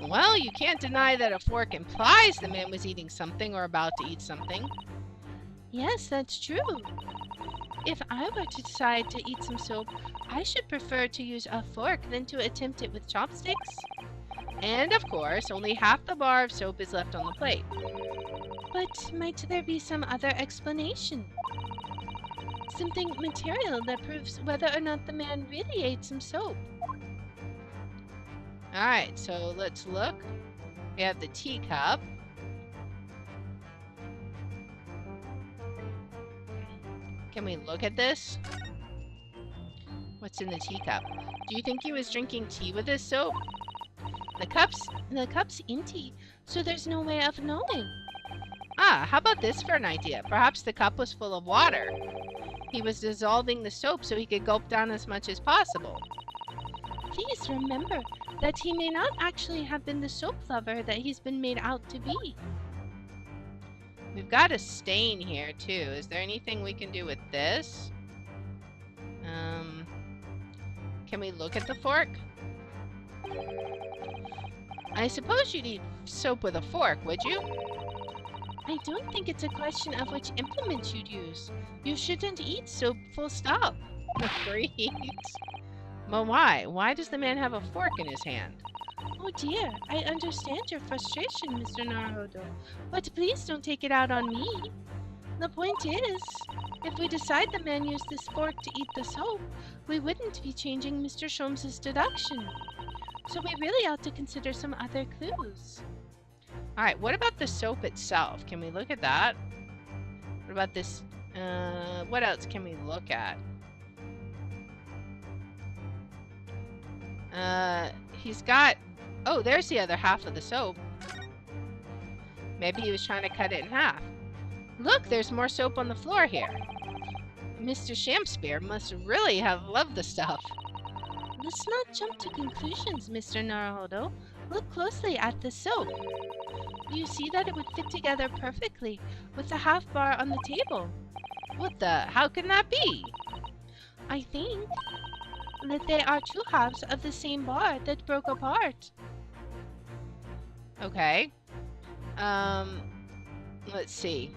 Well, you can't deny that a fork implies the man was eating something or about to eat something. Yes, that's true. If I were to decide to eat some soap, I should prefer to use a fork than to attempt it with chopsticks. And of course, only half the bar of soap is left on the plate. But might there be some other explanation? Something material that proves whether or not the man really ate some soap. Alright, so let's look. We have the teacup. Can we look at this? What's in the teacup? Do you think he was drinking tea with his soap? The cup's empty, so there's no way of knowing. Ah, how about this for an idea? Perhaps the cup was full of water. He was dissolving the soap so he could gulp down as much as possible. Please remember that he may not actually have been the soap lover that he's been made out to be. We've got a stain here too. Is there anything we can do with this? Can we look at the fork? I suppose you'd eat soap with a fork, would you? I don't think it's a question of which implement you'd use. You shouldn't eat soap, full stop. Agreed. But why? Why does the man have a fork in his hand? Oh dear, I understand your frustration, Mr. Naruhodo, but please don't take it out on me. The point is, if we decide the man used this fork to eat the soap, we wouldn't be changing Mr. Sholmes' deduction. So we really ought to consider some other clues. Alright, what about the soap itself? Can we look at that? What about this? What else can we look at? He's got... Oh, there's the other half of the soap. Maybe he was trying to cut it in half. Look, there's more soap on the floor here. Mr. Shamspeare must really have loved the stuff. Let's not jump to conclusions, Mr. Naruhodo. Look closely at the soap. You see that it would fit together perfectly with the half bar on the table. What the? How can that be? I think that they are two halves of the same bar that broke apart. Okay. Let's see.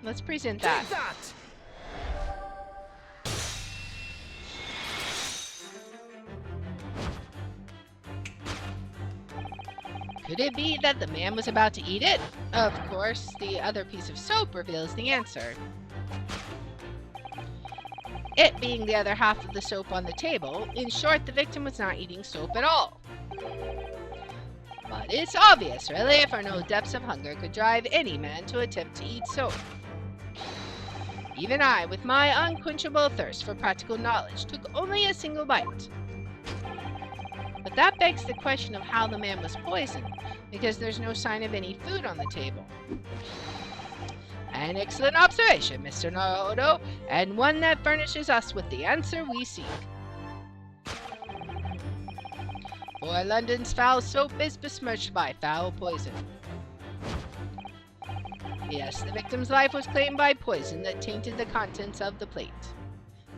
Let's present that. Take that! Could it be that the man was about to eat it? Of course, the other piece of soap reveals the answer. It being the other half of the soap on the table, in short, the victim was not eating soap at all. But it's obvious, really, for no depths of hunger could drive any man to attempt to eat soap. Even I, with my unquenchable thirst for practical knowledge, took only a single bite. But that begs the question of how the man was poisoned, because there's no sign of any food on the table. An excellent observation, Mr. Naruhodo, and one that furnishes us with the answer we seek. For London's foul soap is besmirched by foul poison. Yes, the victim's life was claimed by poison that tainted the contents of the plate.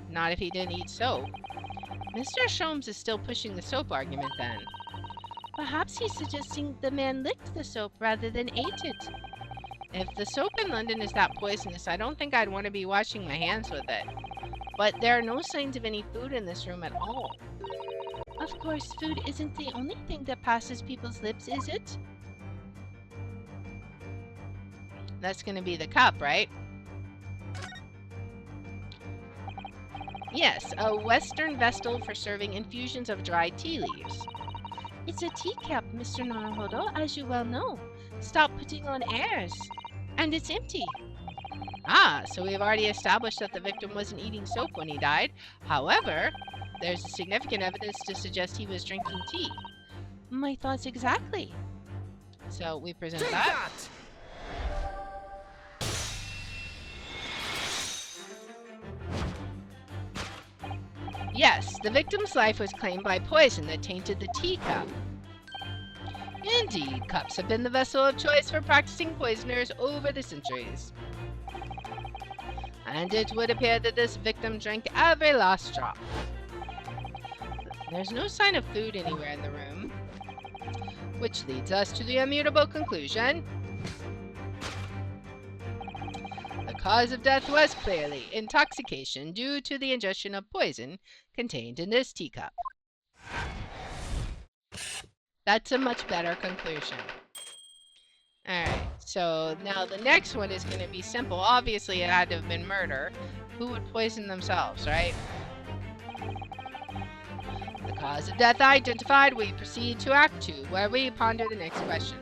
Not if he didn't eat soap. Mr. Sholmes is still pushing the soap argument then. Perhaps he's suggesting the man licked the soap rather than ate it. If the soap in London is that poisonous, I don't think I'd want to be washing my hands with it. But there are no signs of any food in this room at all. Of course, food isn't the only thing that passes people's lips, is it? That's going to be the cup, right? Yes, a Western vessel for serving infusions of dried tea leaves. It's a teacup, Mr. Naruhodo, as you well know. Stop putting on airs. And it's empty. Ah, so we've already established that the victim wasn't eating soap when he died. However, there's significant evidence to suggest he was drinking tea. My thoughts exactly. So we present that. Yes, the victim's life was claimed by poison that tainted the teacup. Indeed, cups have been the vessel of choice for practicing poisoners over the centuries. And it would appear that this victim drank every last drop. There's no sign of food anywhere in the room, which leads us to the immutable conclusion. The cause of death was clearly intoxication due to the ingestion of poison contained in this teacup. That's a much better conclusion. Alright, so now the next one is going to be simple. Obviously, it had to have been murder. Who would poison themselves, right? The cause of death identified, we proceed to Act 2, where we ponder the next question.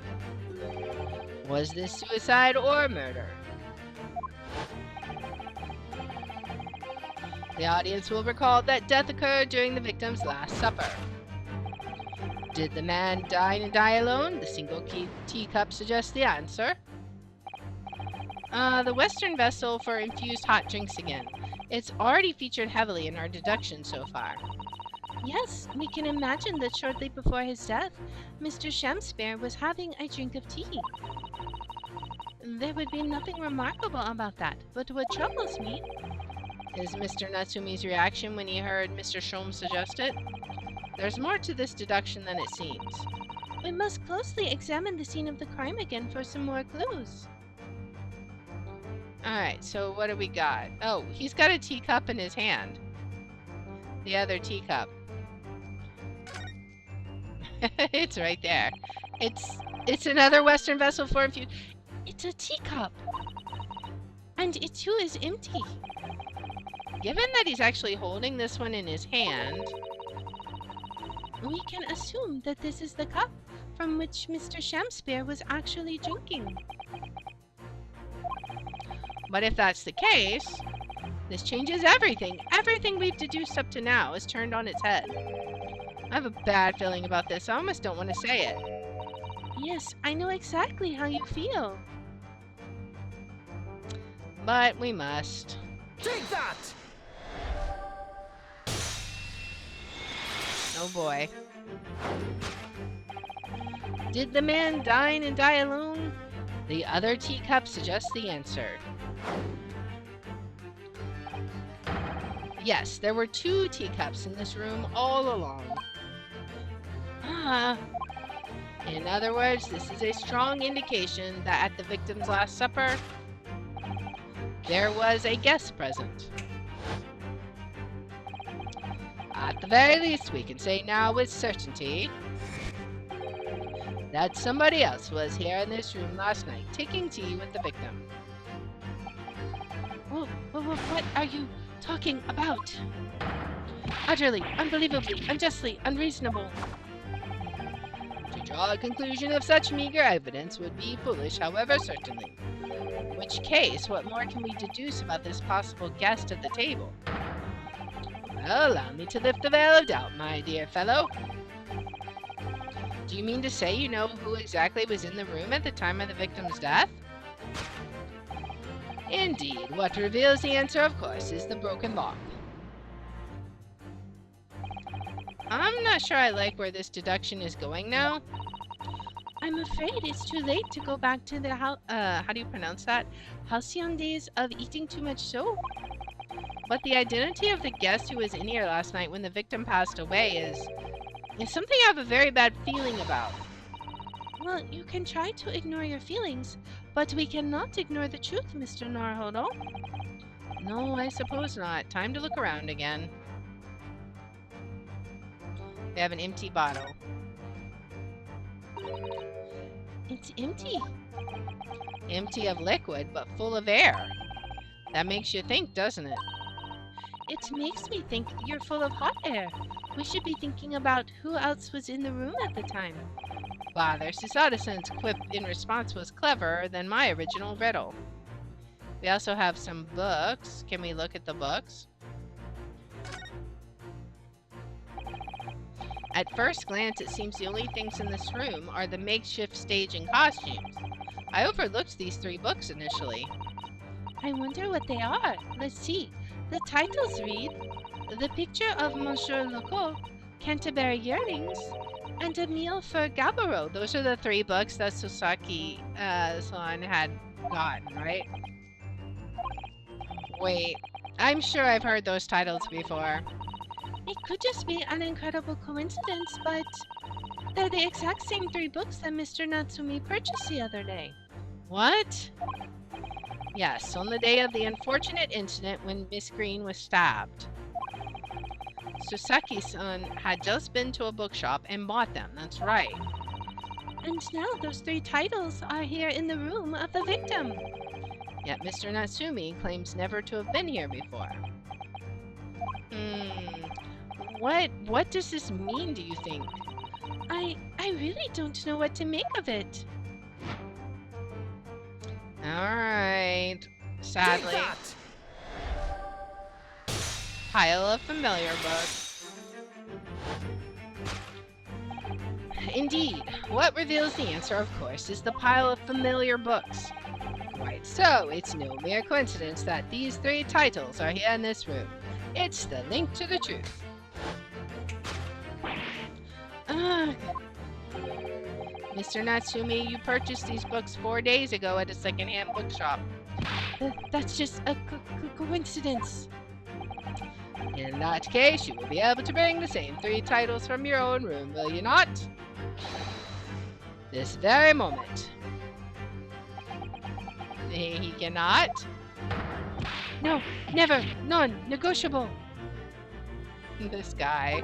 Was this suicide or murder? The audience will recall that death occurred during the victim's Last Supper. Did the man dine and die alone? The single teacup suggests the answer. The Western vessel for infused hot drinks again. It's already featured heavily in our deduction so far. Yes, we can imagine that shortly before his death, Mr. Shamspare was having a drink of tea. There would be nothing remarkable about that, but what troubles me is Mr. Natsumi's reaction when he heard Mr. Shom suggest it. There's more to this deduction than it seems. We must closely examine the scene of the crime again for some more clues. Alright, so what do we got? Oh, he's got a teacup in his hand. The other teacup. It's right there. It's another Western vessel for infusion. It's a teacup. And it too is empty. Given that he's actually holding this one in his hand, we can assume that this is the cup from which Mr. Shamspare was actually drinking. But if that's the case, this changes everything. Everything we've deduced up to now is turned on its head. I have a bad feeling about this. I almost don't want to say it. Yes, I know exactly how you feel. But we must. Take that! Oh boy. Did the man dine and die alone? The other teacup suggests the answer. Yes, there were 2 teacups in this room all along. In other words, this is a strong indication that at the victim's Last Supper, there was a guest present. At the very least, we can say now with certainty that somebody else was here in this room last night taking tea with the victim. What are you talking about? Utterly, unbelievably, unjustly, unreasonable. To draw a conclusion of such meager evidence would be foolish, however, certainly. In which case, what more can we deduce about this possible guest at the table? Well, allow me to lift the veil of doubt, my dear fellow. Do you mean to say you know who exactly was in the room at the time of the victim's death? Indeed, what reveals the answer, of course, is the broken lock. I'm not sure I like where this deduction is going now. I'm afraid it's too late to go back to the how do you pronounce that? Halcyon days of eating too much soap. But the identity of the guest who was in here last night when the victim passed away is something I have a very bad feeling about. Well, you can try to ignore your feelings, but we cannot ignore the truth, Mr. Naruhodo. No, I suppose not. Time to look around again. We have an empty bottle. It's empty. Empty of liquid, but full of air. That makes you think, doesn't it? it makes me think you're full of hot air. We should be thinking about who else was in the room at the time. Father Susadison's quip in response was cleverer than my original riddle. We also have some books. Can we look at the books? At first glance, it seems the only things in this room are the makeshift stage and costumes. I overlooked these 3 books initially. I wonder what they are. Let's see. The titles read, The Picture of Monsieur Legault, Canterbury Yearnings, and A Meal for Gabaro. Those are the 3 books that Sosaki-san had gotten, right? Wait, I'm sure I've heard those titles before. It could just be an incredible coincidence, but they're the exact same 3 books that Mr. Natsumi purchased the other day. What? Yes, on the day of the unfortunate incident when Miss Green was stabbed. Sosaki-san had just been to a bookshop and bought them, that's right. And now those 3 titles are here in the room of the victim. Yet Mr. Natsumi claims never to have been here before. What does this mean, do you think? I really don't know what to make of it. Alright. Sadly. Pile of familiar books. Indeed. What reveals the answer, of course, is the pile of familiar books. Right, so it's no mere coincidence that these 3 titles are here in this room. It's the link to the truth. Mr. Natsumi, you purchased these books 4 days ago at a secondhand bookshop. That's just a coincidence. In that case, you will be able to bring the same 3 titles from your own room, will you not? This very moment. He cannot? No, never, non-negotiable. This guy.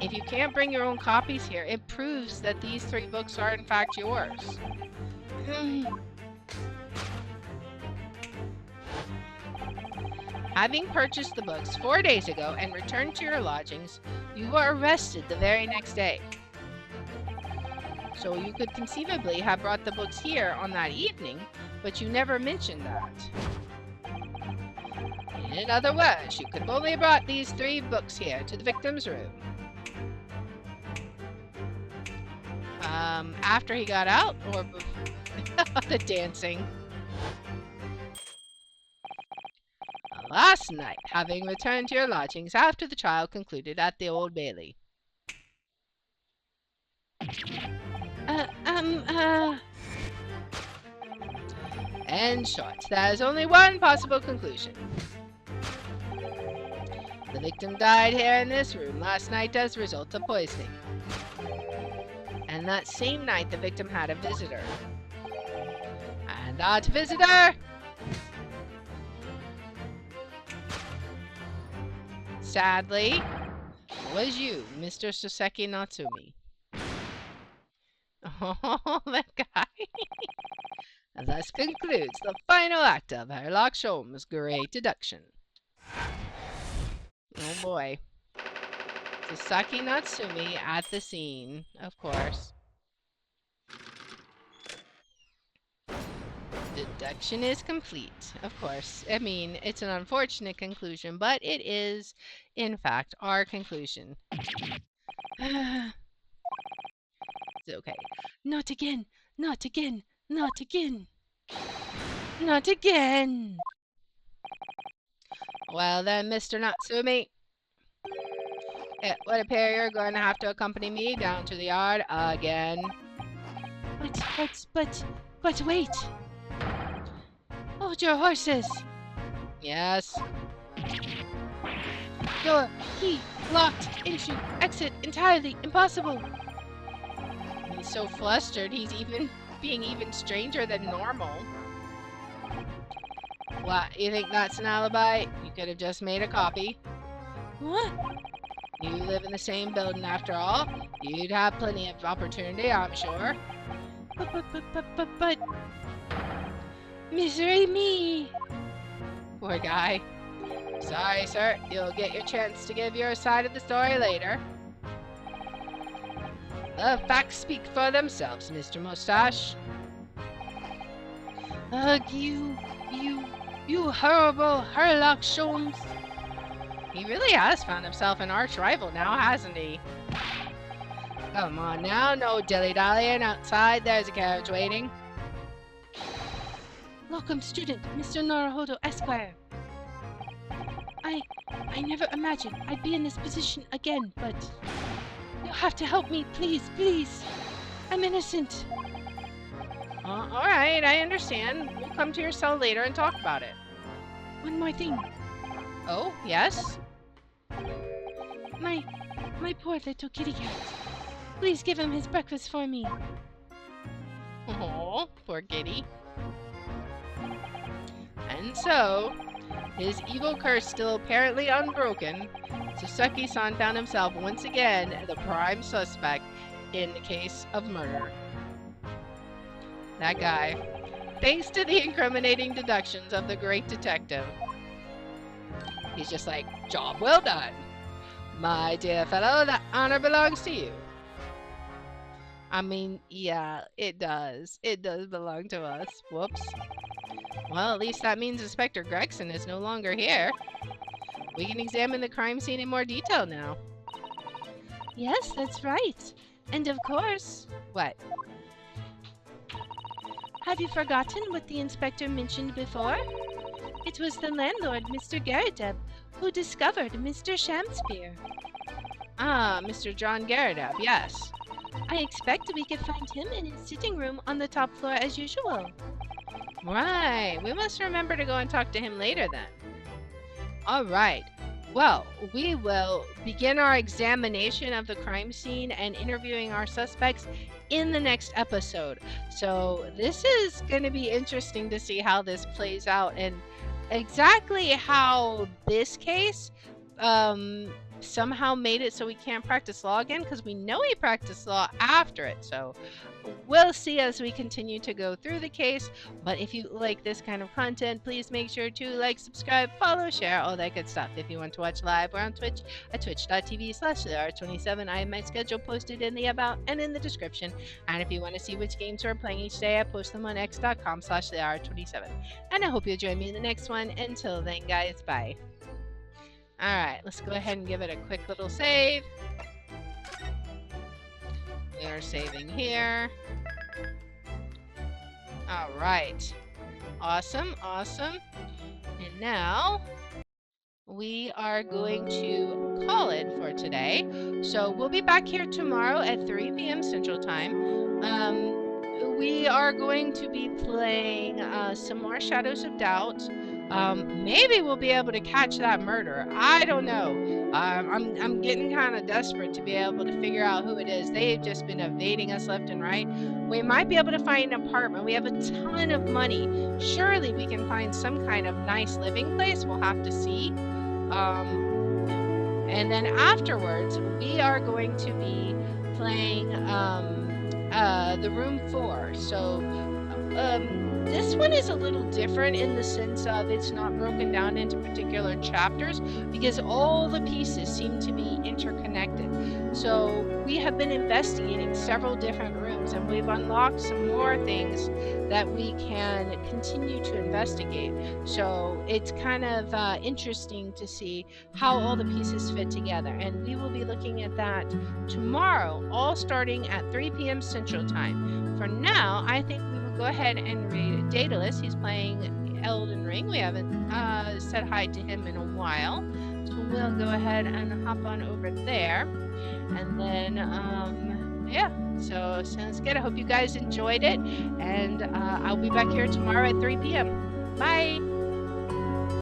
If you can't bring your own copies here, it proves that these 3 books are in fact yours. Having purchased the books 4 days ago and returned to your lodgings, you were arrested the very next day. So you could conceivably have brought the books here on that evening, but you never mentioned that. In other words, you could have only brought these 3 books here to the victim's room. After he got out, or the dancing. Last night, having returned to your lodgings after the trial concluded at the Old Bailey. In short, there is only one possible conclusion. The victim died here in this room last night as a result of poisoning. And that same night, the victim had a visitor. And that visitor... sadly, was you, Mr. Soseki Natsumi. Oh, that guy. And thus concludes the final act of Sherlock Holmes' great deduction. Oh boy. Soseki Natsumi at the scene, of course. Deduction is complete, of course. I mean, it's an unfortunate conclusion, but it is, in fact, our conclusion. It's okay. Not again, not again, not again. Not again! Well then, Mr. Natsumi, it would appear you're going to have to accompany me down to the yard again. But wait! Hold your horses! Yes. Door, key, locked, entry, exit, entirely impossible! He's so flustered, he's being even stranger than normal. What, you think that's an alibi? You could have just made a copy. What? You live in the same building after all. You'd have plenty of opportunity, I'm sure. Misery me! Poor guy. Sorry, sir. You'll get your chance to give your side of the story later. The facts speak for themselves, Mr. Mustache. Ugh, you horrible Herlock Sholmes. He really has found himself an arch rival now, hasn't he? Come on now, no dilly-dallying. Outside, there's a carriage waiting. Welcome, student, Mr. Naruhodo Esquire. I never imagined I'd be in this position again, but you'll have to help me, please, please. I'm innocent. Alright, I understand. We'll come to your cell later and talk about it. One more thing. Oh, yes? My poor little kitty cat. Please give him his breakfast for me. Oh, poor kitty. And so, his evil curse still apparently unbroken, Sasaki-san found himself once again the prime suspect in the case of murder. That guy. Thanks to the incriminating deductions of the great detective. He's just like, job well done. My dear fellow, that honor belongs to you. I mean, yeah, it does. It does belong to us. Whoops. Well, at least that means Inspector Gregson is no longer here. We can examine the crime scene in more detail now. Yes, that's right. And of course... What? Have you forgotten what the inspector mentioned before? It was the landlord, Mr. Garadeb, who discovered Mr. Shamspear. Ah, Mr. John Garadeb, yes. I expect we could find him in his sitting room on the top floor as usual. Right, we must remember to go and talk to him later then. Alright, well, we will begin our examination of the crime scene and interviewing our suspects in the next episode. So this is going to be interesting to see how this plays out and exactly how this case somehow made it so we can't practice law again, because we know he practiced law after it. So we'll see as we continue to go through the case. But if you like this kind of content, please make sure to like, subscribe, follow, share, all that good stuff. If you want to watch live, we're on Twitch at twitch.tv/TheR27. I have my schedule posted in the about and in the description. And if you want to see which games we're playing each day, I post them on x.com/TheR27. And I hope you'll join me in the next one. Until then, guys, bye. Alright, let's go ahead and give it a quick little save. We are saving here. Alright. Awesome, awesome. And now, we are going to call it for today. So, we'll be back here tomorrow at 3 p.m. Central Time. We are going to be playing some more Shadows of Doubt. Maybe we'll be able to catch that murderer. I don't know. I'm getting kind of desperate to be able to figure out who it is. They've just been evading us left and right. We might be able to find an apartment. We have a ton of money. Surely we can find some kind of nice living place. We'll have to see. And then afterwards, we are going to be playing the Room 4. So, this one is a little different in the sense of it's not broken down into particular chapters because all the pieces seem to be interconnected. So we have been investigating several different rooms and we've unlocked some more things that we can continue to investigate. So it's kind of interesting to see how all the pieces fit together, and we will be looking at that tomorrow, all starting at 3 p.m. Central Time. For now, I think we will go ahead and read Daedalus. He's playing Elden Ring. We haven't said hi to him in a while, so we'll go ahead and hop on over there. And then, yeah, so sounds good. I hope you guys enjoyed it, and I'll be back here tomorrow at 3 p.m. Bye!